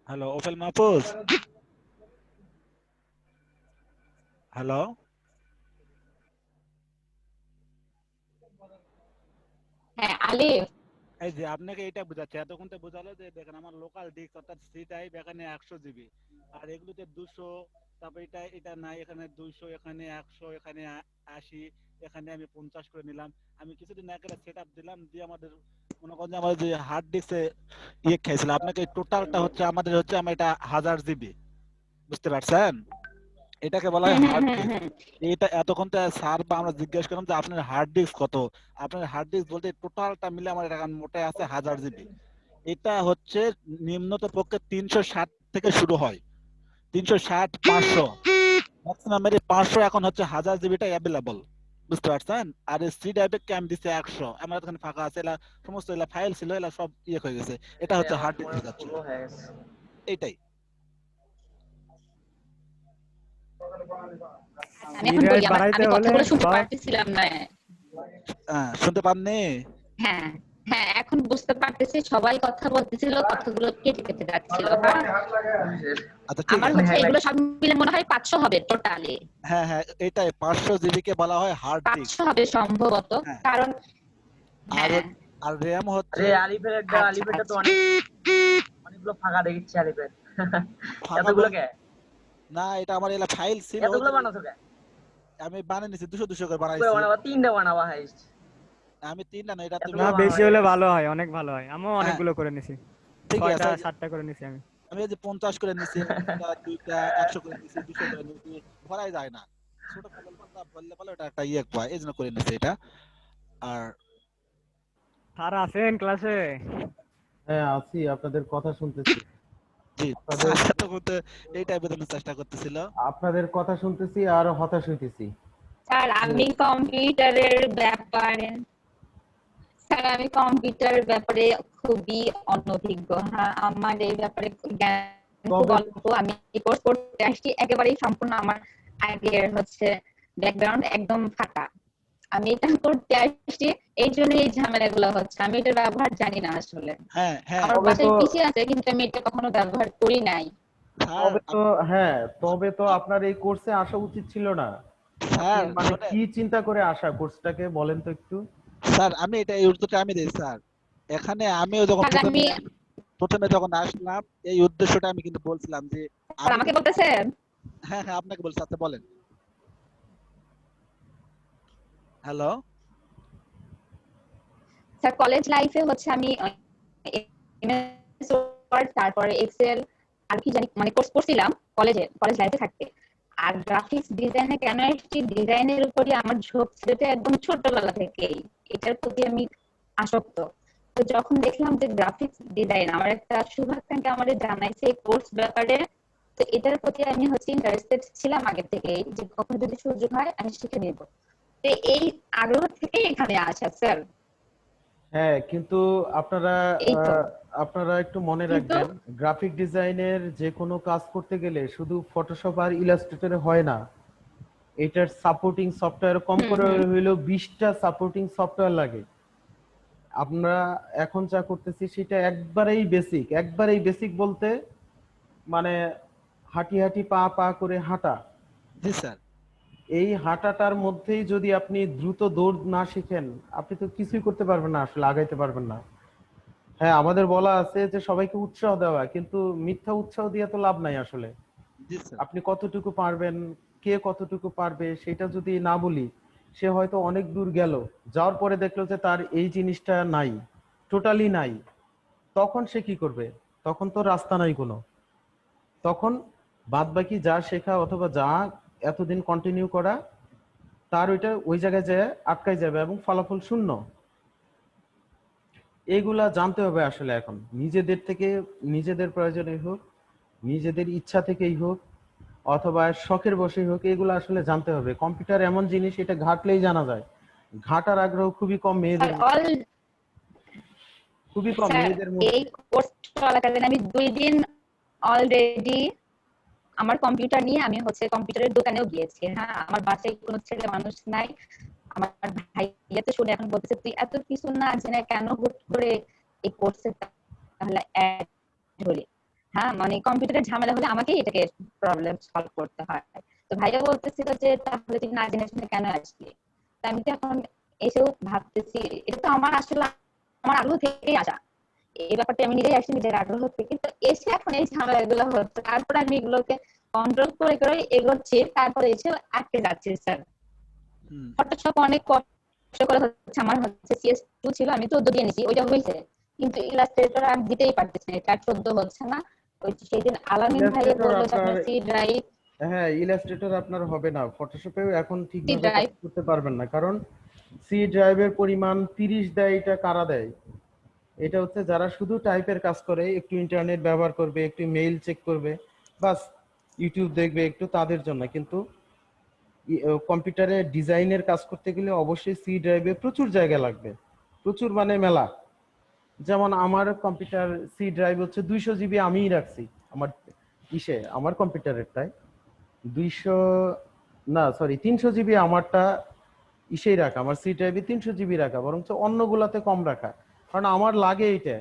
Hello open Mahfuz, hello. হ্যাঁ আলিফ, এই যে আপনাকে এটা বোঝাচ্ছে, এতক্ষণ তো বোঝালো যে দেখেন আমার লোকাল ডিস্ক অর্থাৎ সি ড্রাইভ এখানে 100 জিবি, আর এগুলোতে 200, তারপর এটা নাই, এখানে 200, এখানে 100, এখানে 80, এখানে আমি 50 করে নিলাম। আমি কিছুদিন আগে সেটআপ দিলাম, দিয়ে আমাদের মনে করেন যে আমাদের যে হার্ড ডিস্কে ইয়ে খাইছিল, আপনাকে টোটালটা হচ্ছে আমাদের হচ্ছে আমার এটা 1000 জিবি, বুঝতে পারছেন? এটাকে বলা হয় হার্ড ডিস্ক। এটা এতক্ষণ তো স্যার বা আমরা জিজ্ঞেস করলাম যে আপনার হার্ড ডিস্ক কত, আপনার হার্ড ডিস্ক বলতে টোটালটা মিলে আমার এটা মোটে আছে 1000 জিবি। এটা হচ্ছে নিম্নত পক্ষে 360 থেকে শুরু হয়, 360 500, ম্যাক্সিমাম এর 500, এখন হচ্ছে 1000 জিবিটা অ্যাভেলেবল, বুঝতে পারছেন? আর এই সি ড্রাইভে কি আমি দিচ্ছি 100, আমার এখানে ফাঁকা আছে, এলা সমস্ত এলা ফাইল ছিল, এলা সব ইয়ে হয়ে গেছে, এটা হচ্ছে আমার হার্ড মনে ডিস্ক যাচ্ছে, ফুল হয়ে গেছে। এইটাই। আমি সি এখন বলি, ড্রাইভ বাড়াইতে আমি হলে কথাগুলো শুনতে সব পারতেছিলাম না। শুনতে পাননি? হ্যাঁ হ্যাঁ, এখন বুঝতে পারতেছি, সবাই কথা বলতেছিল, কথাগুলো কেটে কেটে যাচ্ছিল। হ্যাঁ, আচ্ছা ঠিক আমার আছে। হচ্ছে এগুলো সব মিলে মনে হয় 500 হবে টোটালি। হ্যাঁ হ্যাঁ, এটাই 500 জিবি কে বলা হয় হার্ড ডিস্ক। 500 হবে সম্ভবত, হ্যাঁ, কারণ আর হ্যাঁ। আর র্যাম হচ্ছে আরে আচ্ছা আলিফেরটা তো আচ্ছা, অনেকগুলো ফাঁকা দেখছি আলিফের। ফাঁকা এতগুলো কে? না, এটা আমার এলা ফাইল ছিল, এতগুলো বানাছো কে? আমি বানিয়ে নিছি 200 200 করে করে বানাইছি। বানাবা, 3টা বানাবা হাইস্ট। আমি 3টা না, এটা তুমি না, এতগুলো বেশি বানাবা হলে কেন? ভালো হয়, অনেক ভালো হয়। আমিও হ্যাঁ অনেকগুলো করে নিছি, ঠিক 6টা আছে। 7টা করে নিছি আমি। আমি এই যে 50 করে নিছি, 1টা 2টা 100 করে নিছি, 200 করে নিছি, ভরাই যায় না, ছোট মোবাইল পাতা বললে বলে এটা একটা ইয়ে কয়, এইজন্য করে নিছি এটা। আর স্যার আছেন ক্লাসে? হ্যাঁ আছি, আপনাদের কথা শুনতেছি। জি, আপনাদের সাথে বলতে এইটাই বোঝানোর চেষ্টা করতেছিল। আপনাদের কথা শুনতেছি আর হতাশ হইতেছি। স্যার যে আমি কম্পিউটারের ব্যাপারে খুবই অনভিজ্ঞ। হ্যাঁ, আমার এই ব্যাপারে জ্ঞান খুব তবে অল্প। আমি কোর্স করতে আসছি, একেবারেই সম্পূর্ণ আমার আগের হচ্ছে ব্যাকগ্রাউন্ড একদম ফাঁকা। আমি এটা করতে আসছি, এই জন্য এই ঝামেলাগুলো হচ্ছে। আমি এটার ব্যবহার জানি না আসলে। হ্যাঁ হ্যাঁ আমার তবে বাসায় তো পিসি আছে, কিন্তু আমি এটা কখনো ব্যবহার করি নাই। স্যার, তবে তো আপনার এই কোর্সে আসা উচিত ছিল না। আপনি স্যার মানে শুনেন, কি চিন্তা করে আসা কোর্সটাকে বলেন তো একটু। স্যার আমি এটা এই উত্তরটা আমি দিই স্যার। এখানে আমিও যখন স্যার আমি, প্রথমে যখন আসলাম এই উদ্দেশ্যটা আমি কিন্তু বলছিলাম যে স্যার আমি আমাকে বলতেছেন? হ্যাঁ হ্যাঁ আপনাকে বলছি, আচ্ছা বলেন। হ্যালো স্যার কলেজ লাইফে হচ্ছে আমি এমএস ওয়ার্ড, তারপরে এক্সেল আর কি জানি মানে কোর্স করছিলাম কলেজ লাইফে থাকতে। আর গ্রাফিক্স ডিজাইনে কেন এসেছি, ডিজাইনের উপরই আমার ঝোঁক ছিল একদম ছোটবেলা থেকেই, এটার প্রতি আমি আসক্ত। তো যখন দেখলাম যে গ্রাফিক্স ডিজাইন, আমার একটা শুভাকাঙ্ক্ষী আমাদের জানাইছে এই কোর্স ব্যাপারে, তো এটার প্রতি আমি হচ্ছে ইন্টারেস্টেড ছিলাম আগে থেকেই, যে কখনো যদি সুযোগ হয় আমি শিখে নিব। তো এই আগ্রহ থেকে এখানে আসা স্যার। হ্যাঁ, কিন্তু আপনারা এই তো আপনারা একটু মনে কিন্তু রাখবেন, গ্রাফিক ডিজাইনের যে কোনো কাজ করতে গেলে শুধু ফটোশপ আর ইলাস্ট্রেটরে হয় না, এটার সাপোর্টিং সফটওয়্যার কম করে হইলেও 20টা সাপোর্টিং সফটওয়্যার লাগে। আমরা এখন যা করতেছি সেটা একবারেই বেসিক বলতে মানে হাঁটি হাঁটি পা পা করে হাঁটা। জি স্যার। এই হাঁটাটার মধ্যেই যদি আপনি দ্রুত দৌড় না শিখেন, আপনি তো কিছুই করতে পারবেন না, আসলে আগাইতে পারবেন না। হ্যাঁ, আমাদের বলা আছে যে সবাইকে উৎসাহ দেওয়া, কিন্তু মিথ্যা উৎসাহ দিয়ে তো লাভ নাই আসলে। জি স্যার। আপনি কতটুকু পারবেন, কে কতটুকু পারবে সেটা যদি না বলি, সে হয়তো অনেক দূর গেল, যাওয়ার পরে দেখলো যে তার এই জিনিসটা নাই, টোটালি নাই, তখন সে কি করবে? তখন তো রাস্তা নাই কোনো। তখন বাদ বাকি যা শেখা অথবা যা এতদিন কন্টিনিউ করা, তার ওই জায়গায় যেয়ে আটকাই যাবে এবং ফলাফল শূন্য। এগুলা জানতে হবে আসলে এখন নিজেদের থেকে, নিজেদের প্রয়োজনে হোক, নিজেদের ইচ্ছা থেকেই হোক, অথবা শখের বসেই হোক, এগুলো আসলে জানতে হবে। কম্পিউটার এমন জিনিস, এটা ঘাটলেই জানা যায়। ঘাটার আগ্রহ খুবই কম মেয়েদের, খুবই কম মেয়েদের মধ্যে। এই কোর্স চলাকালীন আমি 2 দিন অলরেডি আমার কম্পিউটার নিয়ে আমি হচ্ছে কম্পিউটারের দোকানেও গিয়েছি। হ্যাঁ, আমার বাসায় কোনো ছেলে মানুষ নাই। আমার ভাইয়া তো শুনে এখন বলতেছে তুই এত কিছু না জেনে কেন হুট করে এই কোর্সে তাহলে অ্যাড হলি। হ্যাঁ, মানে কম্পিউটারের ঝামেলা হলে আমাকেই এটাকে প্রবলেম সলভ করতে হয়। তো ভাইয়া বলতেছিল যে তাহলে তুই না জেনে শুনে কেন আসলি। তো আমি তো এখন এসেও ভাবতেছি এটা তো আমার আসলে আমার আগ্রহ থেকেই আসা, এই ব্যাপারটা আমি নিজেই আসছি নিজের আগ্রহ থেকে। তো এসে এখন এই ঝামেলাগুলো হচ্ছে, তারপর আমি এগুলোকে কন্ট্রোল করে করে এগোচ্ছি, তারপরে এসে আটকে যাচ্ছি স্যার। ফটোশপ অনেক কষ্ট করে হচ্ছে, আমার হচ্ছে CS2 ছিল, আমি 14 দিয়ে নিয়েছি, ওইটা হয়েছে, কিন্তু ইলাস্ট্রেটর আমি দিতেই পারতেছি না, এটা 14 হচ্ছে না। ওই সেদিন আলামিন ভাইয়া বললো যে আপনার সি ড্রাইভ, হ্যাঁ, ইলাস্ট্রেটর আপনার হবে না, ফটোশপেও এখন ঠিকভাবে কাজ করতে পারবেন না, কারণ সি ড্রাইভের পরিমাণ 30 দেয়। এটা কারা দেয়? এটা হচ্ছে যারা শুধু টাইপের কাজ করে, একটু ইন্টারনেট ব্যবহার করবে, একটু মেইল চেক করবে, বাস ইউটিউব দেখবে একটু, তাদের জন্য। কিন্তু কম্পিউটারে ডিজাইনের কাজ করতে গেলে অবশ্যই সি ড্রাইভে প্রচুর জায়গা লাগবে, প্রচুর মানে মেলা। যেমন আমার কম্পিউটার সি ড্রাইভ হচ্ছে 200 জিবি আমিই রাখছি আমার আমার কম্পিউটারেরটায় 300 জিবি আমারটা ইসেই রাখা, আমার সি ড্রাইভে 300 জিবি রাখা, বরঞ্চ অন্যগুলাতে কম রাখা, কারণ আমার লাগে এইটা।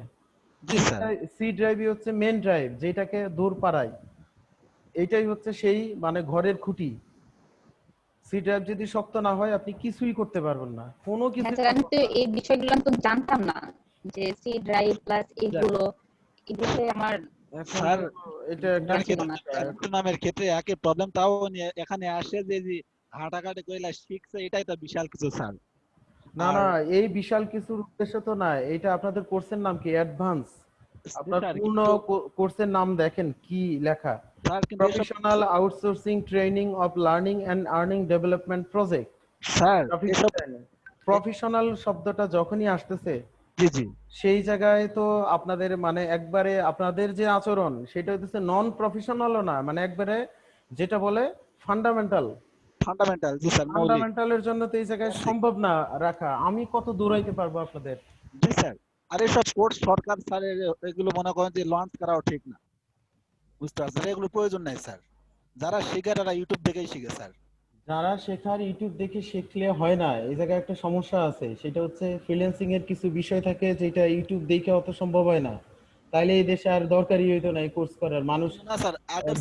সি ড্রাইভই হচ্ছে মেন ড্রাইভ, যেটাকে দূর পাড়ায়, এইটাই হচ্ছে সেই মানে ঘরের খুঁটি। সি ড্রাইভ যদি শক্ত না হয় আপনি কিছুই করতে পারবেন না, কোনো কিছু। আমি তো এই বিষয়গুলো তো জানতাম না, যে সি ড্রাইভ প্লাস এগুলো আমার স্যার এটা নামের ক্ষেত্রে একই প্রবলেম, তাও এখানে আসে যে ঘাটাঘাটি কইলা শিখছে, এটাই তো বিশাল কিছু স্যার। না না, এই বিশাল কিছুর উদ্দেশ্য তো না। এটা আপনাদের কোর্সের নাম কি? অ্যাডভান্স। আপনার পূর্ণ কোর্সের নাম দেখেন কি লেখা, professional outsourcing training of learning and earning development project. Sir professional শব্দটা যখনই আসতেছে, জি জি, সেই জায়গায় তো আপনাদের মানে একবারে আপনাদের যে আচরণ সেটা হচ্ছে নন প্রফেশনালও না, মানে একবারে যেটা বলে ফান্ডামেন্টাল। জি স্যার, ফান্ডামেন্টালের জন্য তো এই জায়গায় সম্ভব না রাখা। আমি কত দূরাইতে পারবো আপনাদের? জি স্যার। আর এসব কোর্স সরকার স্যার এগুলো মনে করেন যে লঞ্চ করাও ঠিক না, বুঝতে পারছেন? এগুলো প্রয়োজন নাই স্যার, যারা শেখে তারা ইউটিউব দেখেই শিখে স্যার। যারা শেখার ইউটিউব দেখে শিখলে হয় না, এই জায়গায় একটা সমস্যা আছে, সেটা হচ্ছে ফ্রিল্যান্সিং এর কিছু বিষয় থাকে যেটা ইউটিউব দেখে অত সম্ভব হয় না। তাইলে এই দেশে আর দরকারই হইতো না এই কোর্স করার। মানুষ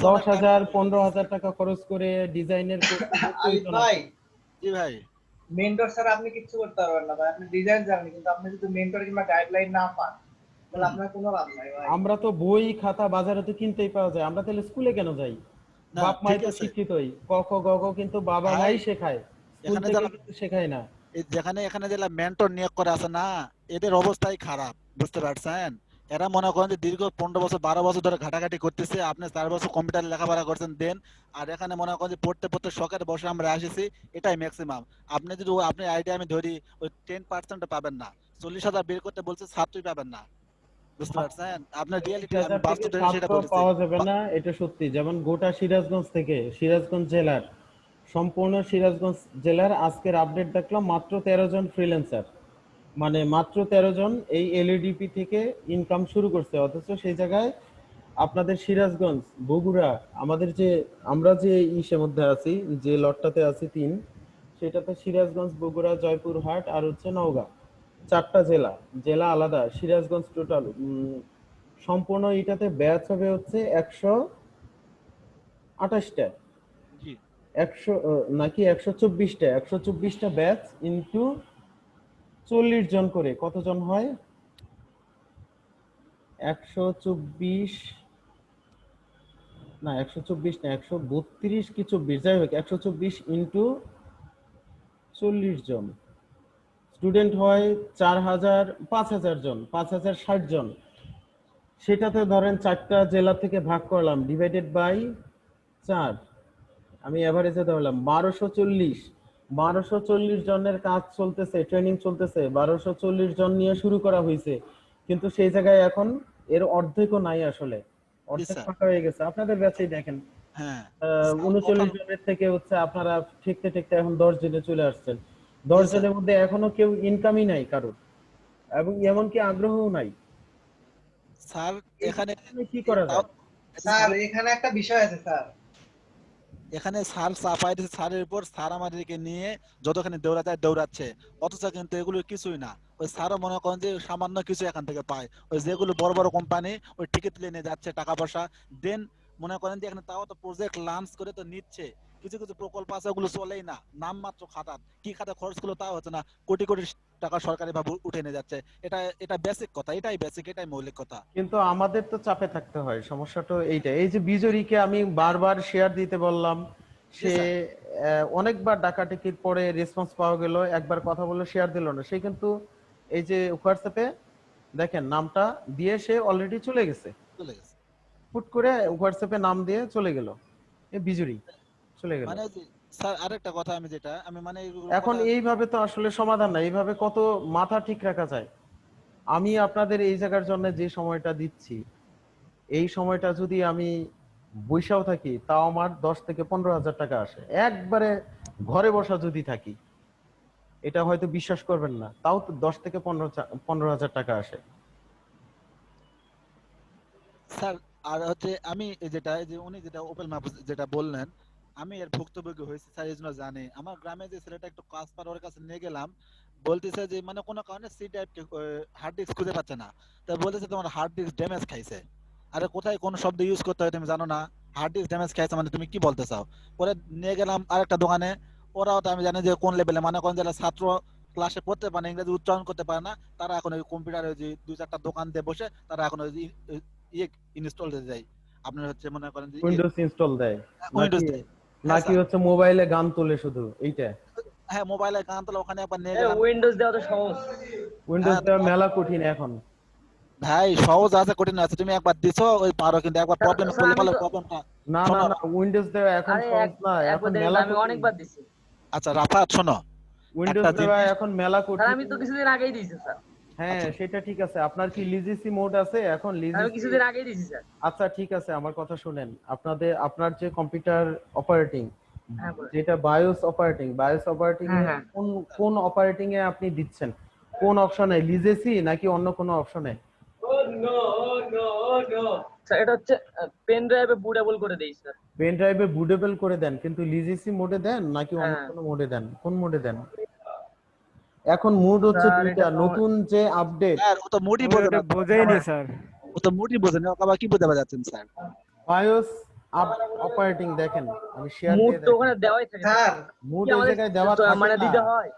10,000 15,000 টাকা খরচ করে ডিজাইনের কোর্স করতে ভাই। জি ভাই। মেন্টর স্যার আপনি কিছু করতে পারবেন না ভাই, আপনি ডিজাইন জানেন, কিন্তু আপনি যদি মেন্টর কিংবা গাইডলাইন না পান তাহলে আপনার কোনো লাভ নাই ভাই। আমরা তো বই খাতা বাজারে তো কিনতেই পাওয়া যায়, আমরা তাহলে স্কুলে কেন যাই? বাপ মাই তো শিক্ষিতই, ক খ গ ঘ কিন্তু বাবা মাই শেখায়, স্কুল থেকে কিন্তু শেখায় না। যেখানে এখানে যেগুলা মেন্টর নিয়োগ করে আছে না, এদের অবস্থাই খারাপ, বুঝতে পারছেন? এরা মনে করেন যে দীর্ঘ 15 বছর 12 বছর ধরে ঘাটাঘাটি করতেছে, আপনি 4 বছর কম্পিউটার লেখাপড়া করছেন দেন, আর এখানে মনে করেন যে পড়তে পড়তে শখের বসে আমরা আসিছি, এটাই ম্যাক্সিমাম। আপনি যদি আপনি আইডিয়া আমি ধরি ওই 10% পাবেন না, 40,000 বের করতে বলছে, ছাত্রই পাবেন না, বুঝতে পারছেন? আপনার রিয়েলিটি আমি 40,000 থেকে বাস্তব সেটা ছাত্র বলেছি। পাওয়া যাবে না, এটা সত্যি। যেমন গোটা সিরাজগঞ্জ থেকে, সিরাজগঞ্জ জেলার, সম্পূর্ণ সিরাজগঞ্জ জেলার আজকের আপডেট দেখলাম মাত্র 13 জন ফ্রিল্যান্সার, মানে মাত্র 13 জন এই এলইডিপি থেকে ইনকাম শুরু করছে। অথচ সেই জায়গায় আপনাদের সিরাজগঞ্জ, বগুড়া, আমাদের যে আমরা যে ইসের মধ্যে আছি, যে লটটাতে আছি 3, সেটাতে সিরাজগঞ্জ, বগুড়া, জয়পুরহাট আর হচ্ছে নওগাঁ, 4টা জেলা, জেলা আলাদা। সিরাজগঞ্জ টোটাল সম্পূর্ণ এটাতে ব্যাচ হবে হচ্ছে 128টা, জি 100 নাকি 124টা, 124টা ব্যাচ ইনটু 40 জন করে কতজন হয়? 124 না, 124 না, 132 কি 24, যাই হোক 124 ইনটু 40 জন স্টুডেন্ট হয় 4000, 5000 জন, 5060 জন। সেটাতে ধরেন 4টা জেলা থেকে ভাগ করলাম, ডিভাইডেড বাই 4, আমি এভারেজে ধরলাম 1240 জনের কাজ চলতেছে, ট্রেনিং চলতেছে, 1240 জন নিয়ে শুরু করা হয়েছে, কিন্তু সেই জায়গায় এখন এর অর্ধেকও নাই, আসলে অর্ধেক স্যার। ফাঁকা হয়ে গেছে। আপনাদের ব্যাচেই দেখেন হ্যাঁ 39 জনের থেকে হচ্ছে আপনারা ঠিকতে ঠিকতে এখন 10 জনে চলে আসছেন। 10 জি স্যার। জনের মধ্যে এখনো কেউ ইনকামই নাই কারোর, এবং এমনকি আগ্রহও নাই। স্যার এই এখানে ক্ষেত্রে কি করা যায়? স্যার এখানে একটা বিষয় আছে স্যার। এখানে স্যার চাপাই দিচ্ছে স্যারের উপর, স্যার আমাদেরকে নিয়ে যতখানি দৌড়া যায় দৌড়াচ্ছে, অথচ কিন্তু এগুলো কিছুই না। ওই স্যারও মনে করেন যে সামান্য কিছু এখান থেকে পায়, ওই যেগুলো বড় বড় কোম্পানি ওই টিকিট তুলে নিয়ে যাচ্ছে টাকা পয়সা দেন, মনে করেন যে এখানে তাও তো প্রজেক্ট লঞ্চ করে তো নিচ্ছে, কিছু কিছু প্রকল্প আছে ওগুলো চলেই না, নাম মাত্র খাতার, কি খাতা খরচ গুলো তাও হচ্ছে না, কোটি কোটি টাকা সরকারি ভাবে উঠে নিয়ে যাচ্ছে। এটা এটা বেসিক কথা, এটাই বেসিক, এটাই মৌলিক কথা। কিন্তু আমাদের তো চাপে থাকতে হয়, সমস্যাটা এইটা। এই যে বিজয়ীকে আমি বারবার শেয়ার দিতে বললাম, সে অনেকবার ডাকাটিকির পরে রেসপন্স পাওয়া গেল, একবার কথা বলে শেয়ার দিল না, সে কিন্তু এই যে হোয়াটসঅ্যাপে দেখেন নামটা দিয়ে সে অলরেডি চলে গেছে, চলে গেছে হুট করে হোয়াটসঅ্যাপে নাম দিয়ে চলে গেল, এই বিজয়ী চলে গেল। মানে স্যার আরেকটা কথা আমি যেটা আমি মানে এখন এইভাবে তো আসলে সমাধান নাই, এইভাবে কত মাথা ঠিক রাখা যায়? আমি আপনাদের এই জায়গার জন্য যে সময়টা দিচ্ছি, এই সময়টা যদি আমি বৈশাও থাকি, তাও আমার 10 থেকে 15,000 টাকা আসে একবারে ঘরে বসা যদি থাকি। এটা হয়তো বিশ্বাস করবেন না, তাও তো 10 থেকে 15,000 টাকা আসে। স্যার আর হচ্ছে আমি যেটা এই যে উনি যেটা ওপেন মাহফুজ যেটা বললেন, আমি এর ভুক্তভোগী হয়েছি স্যার, এই জন্য জানি। আমার গ্রামে যে ছেলেটা একটু কাজ পার ওর কাছে নিয়ে গেলাম, বলতেছে যে মানে কোনো কারণে সি টাইপ হার্ড ডিস্ক খুঁজে পাচ্ছে না, তাই বলতেছে তোমার হার্ড ডিস্ক ড্যামেজ খাইছে। আরে কোথায় কোন শব্দ ইউজ করতে হয় তুমি জানো না? হার্ড ডিস্ক ড্যামেজ খাইছে মানে তুমি কি বলতে চাও? পরে নিয়ে গেলাম আরেকটা দোকানে, ওরাও তো আমি জানি যে কোন লেভেলে, মানে কোন যারা ছাত্র ক্লাসে পড়তে পারে না, ইংরেজি উচ্চারণ করতে পারে না, তারা এখন ওই কম্পিউটারে যে 2-4টা দোকান দিয়ে বসে তারা এখন ওই ইয়ে ইনস্টল দিতে যায়, আপনার হচ্ছে মনে করেন যে উইন্ডোজ ইনস্টল দেয় উইন্ডোজ নাকি? দেয়। নাকি হচ্ছে মোবাইলে গান তোলে শুধু এইটা? হ্যাঁ মোবাইলে গান তোলা, ওখানে একবার নিয়ে গেলাম। উইন্ডোজ দেওয়া তো সহজ। উইন্ডোজ দেওয়া মেলা কঠিন এখন ভাই, সহজ আছে কঠিন আছে, তুমি একবার দিছো ওই পারো, কিন্তু একবার প্রবলেম করলে পারলে প্রবলেমটা না না না, উইন্ডোজ দেওয়া এখন সহজ না, এখন মেলা আমি কঠিন। অনেকবার দিছি। আচ্ছা রাফাত শোনো, উইন্ডোজ একটা দেওয়া জিনিস এখন মেলা স্যার কঠিন। আমি তো কিছুদিন আগেই দিয়েছি স্যার। হ্যাঁ সেটা ঠিক আছে, আপনার কি লিজেসি মোড আছে এখন? আমি লিজেসি কিছুদিন আগেই দিয়েছি স্যার। আচ্ছা ঠিক আছে, আমার কথা শুনেন। আপনার যে কম্পিউটার অপারেটিং, হ্যাঁ বলেন। যেটা বায়োস অপারেটিং এ হ্যাঁ। কোন কোন অপারেটিং এ আপনি দিচ্ছেন? কোন অপশনে, লিজেসি নাকি অন্য কোনো অপশনে? স্যার এটা হচ্ছে পেন ড্রাইভে বুটেবল করে দেই স্যার। পেন ড্রাইভে বুটেবল করে দেন, কিন্তু লিজেসি মোডে দেন নাকি অন্য হ্যাঁ। কোনো মোডে দেন? কোন মোডে দেন? এখন মুড হচ্ছে স্যার, দুইটা, এটা তো নতুন যে আপডেট। স্যার ও তো মুডই ও বোঝে এটা না বোঝেই নি স্যার। ও তো মুডই বোঝে না, আবার কি বুঝতে পারছেন স্যার? বায়োস অপারেটিং দেখেন, আমি শেয়ার মুড দিয়ে তো দেখেন। ওখানে দেওয়াই থাকে স্যার মুড কি ওই আমাদের জায়গায় দেওয়া তো থাকে মানে না। দিতে হয়।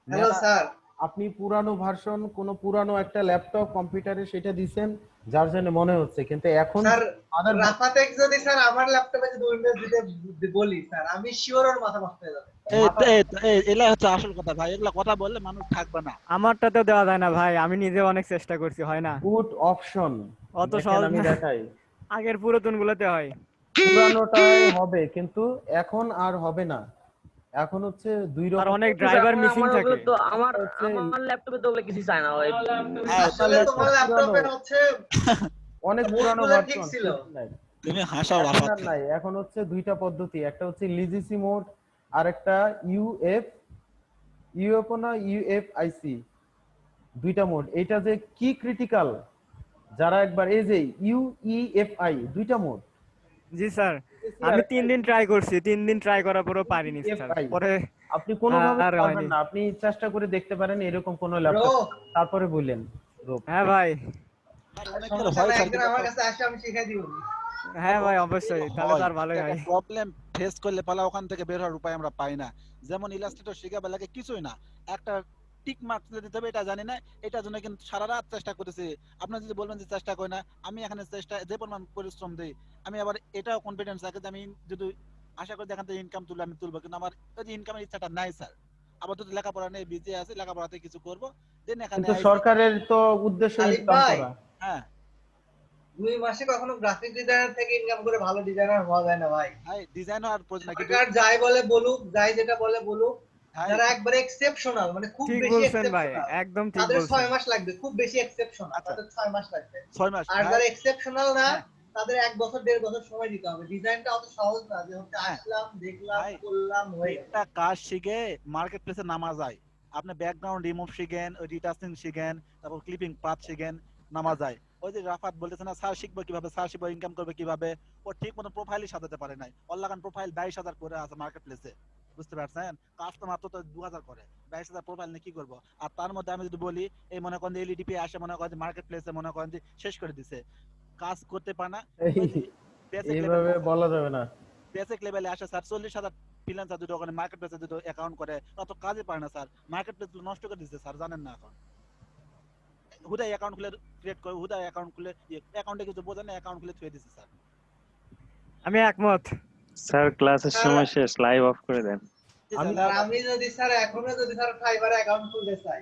হ্যালো স্যার, আপনি পুরানো ভার্সন কোন পুরানো একটা ল্যাপটপ কম্পিউটারে সেটা দিছেন যার জন্য মনে হচ্ছে, কিন্তু এখন স্যার আমাদের রাফাতেক যদি স্যার আমার ল্যাপটপে যদি উইন্ডোজ দিতে বলি স্যার, আমি শিওর ওর মাথা নষ্ট হয়ে যাবে। এগুলা হচ্ছে আসল কথা ভাই, এগুলা কথা বললে মানুষ থাকবে না। আমারটাতেও দেওয়া যায় না ভাই, আমি নিজে অনেক চেষ্টা করছি, হয় না। বুট অপশন অত সহজ আমি না। দেখাই, আগের পুরাতন গুলোতে হয়। পুরানোটাই হবে কিন্তু এখন আর হবে না। এখন হচ্ছে দুই আর রকম। অনেক ড্রাইভার মিসিং থাকে। আমার হচ্ছে ল্যাপটপে তো ওগুলো কিছু চায় না ওই আসলে তোমার ল্যাপটপে হচ্ছে অনেক পুরানো মোডগুলো ঠিক ভার্সন ছিল। তুমি হাসাও এখন রাফাত আর নাই, এখন হচ্ছে দুইটা পদ্ধতি, একটা হচ্ছে লিজিসি মোড আর একটা ইউএফও না ইউএফআইসি, দুইটা মোড। এটা যে কি ক্রিটিক্যাল, যারা একবার এই যে ইউইএফআই দুইটা মোড। জি স্যার, আমি 3 দিন ট্রাই করছি, 3 দিন ট্রাই করার পরেও পারিনি স্যার। পরে আপনি কোনোভাবে আর পারবেন হয়নি। না, আপনি চেষ্টা করে দেখতে পারেন এরকম কোন ল্যাপটপ, তারপরে বললেন। হ্যাঁ ভাই, সমস্যা নাই, একদিন আমার কাছে আসে আমি শিখাই দিব। হ্যাঁ ভাই অবশ্যই, তাহলে তো আর ভালোই হয়। প্রবলেম ফেস করলে পালা ওখান থেকে বের হওয়ার উপায় আমরা পাই না। যেমন ইলাস্ট্রেটর শিখাবে লাগে কিছুই না, একটা টিক মার্ক দিতে হবে এটা জানি না, এটার জন্য কিন্তু সারা রাত চেষ্টা করেছি। আপনি যদি বলবেন যে চেষ্টা করি না, আমি এখানে চেষ্টা যে পরিমাণ পরিশ্রম দিই, আমি আবার এটাও কনফিডেন্স আছে যে আমি যদি আশা করি এখান থেকে ইনকাম তুলবো আমি তুলবো, কিন্তু আমার ওই ইনকামের ইচ্ছাটা নাই স্যার। আবার যদি লেখাপড়া নিয়ে বিজি আছে, লেখাপড়াতে কিছু করব, দেন এখানে কিন্তু সরকারের তো উদ্দেশ্য ইনকাম করা। হ্যাঁ 2 মাসে কখনো গ্রাফিক ডিজাইনার থেকে ইনকাম করে ভালো ডিজাইনার হওয়া যায় না ভাই। ভাই ডিজাইন হওয়ার প্রয়োজন নাই, কিন্তু সরকার যাই বলে বলুক, যাই যেটা বলে বলুক, যারা একবারে এক্সেপশনাল মানে খুব ঠিক বেশি বলছেন ভাই, এক্সেপশনাল একদম ঠিক তাদের বলছেন। 6 মাস লাগবে, খুব বেশি এক্সেপশনাল তাদের 6 মাস লাগবে। 6 মাস আর যারা এক্সেপশনাল না তাদের 1 বছর 1.5 বছর সময় দিতে হবে। ডিজাইনটা অত সহজ না যে হচ্ছে আসলাম দেখলাম করলাম হয়ে গেল। একটা কাজ শিখে মার্কেট প্লেসে নামা যায়। আপনি ব্যাকগ্রাউন্ড রিমুভ শিখেন, ওই রিটাচিং শিখেন, তারপর ক্লিপিং পাথ শিখেন, নামা যায়। ওই যে রাফাত বলতেছে না স্যার শিখবো কিভাবে, স্যার শিখবো ইনকাম করবে কিভাবে, ও ঠিক মতো প্রোফাইলই সাজাতে পারে নাই। ওর লাগান প্রোফাইল 22,000 করে আছে মার্কেট প্লেসে, বুঝতে পারছেন? কাস্টমার তো 2,000 করে, 22,000 প্রোফাইল নিয়ে কি করবো? আর তার মধ্যে আমি যদি বলি এই মনে করেন যে এলইডিপি আসে, মনে করেন যে মার্কেট প্লেসে মনে করেন যে শেষ করে দিছে, কাজ করতে পারে না। এইভাবে বলা যাবে না। বেসিক লেভেলে আসে স্যার 40,000 ফ্রিল্যান্সার যদি ওখানে মার্কেট প্লেসে যদি অ্যাকাউন্ট করে, অত কাজই পারে না স্যার। মার্কেট প্লেস নষ্ট করে দিচ্ছে স্যার, জানেন না? এখন হুদাই অ্যাকাউন্ট খুলে ক্রিয়েট করে, হুদাই অ্যাকাউন্ট খুলে অ্যাকাউন্টে কিছু বোঝেন না, অ্যাকাউন্ট খুলে থুয়ে দিচ্ছে স্যার। আমি একমত স্যার। ক্লাসের সময় শেষ, লাইভ অফ করে দেন। আমি যদি স্যার এখনো যদি স্যার ফাইবারে অ্যাকাউন্ট খুলতে চাই,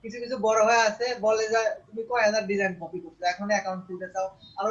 কিছু কিছু বড় ভাই আছে বলে যে তুমি কয় হাজার ডিজাইন কপি করছো, এখন অ্যাকাউন্ট খুলতে চাও, আরো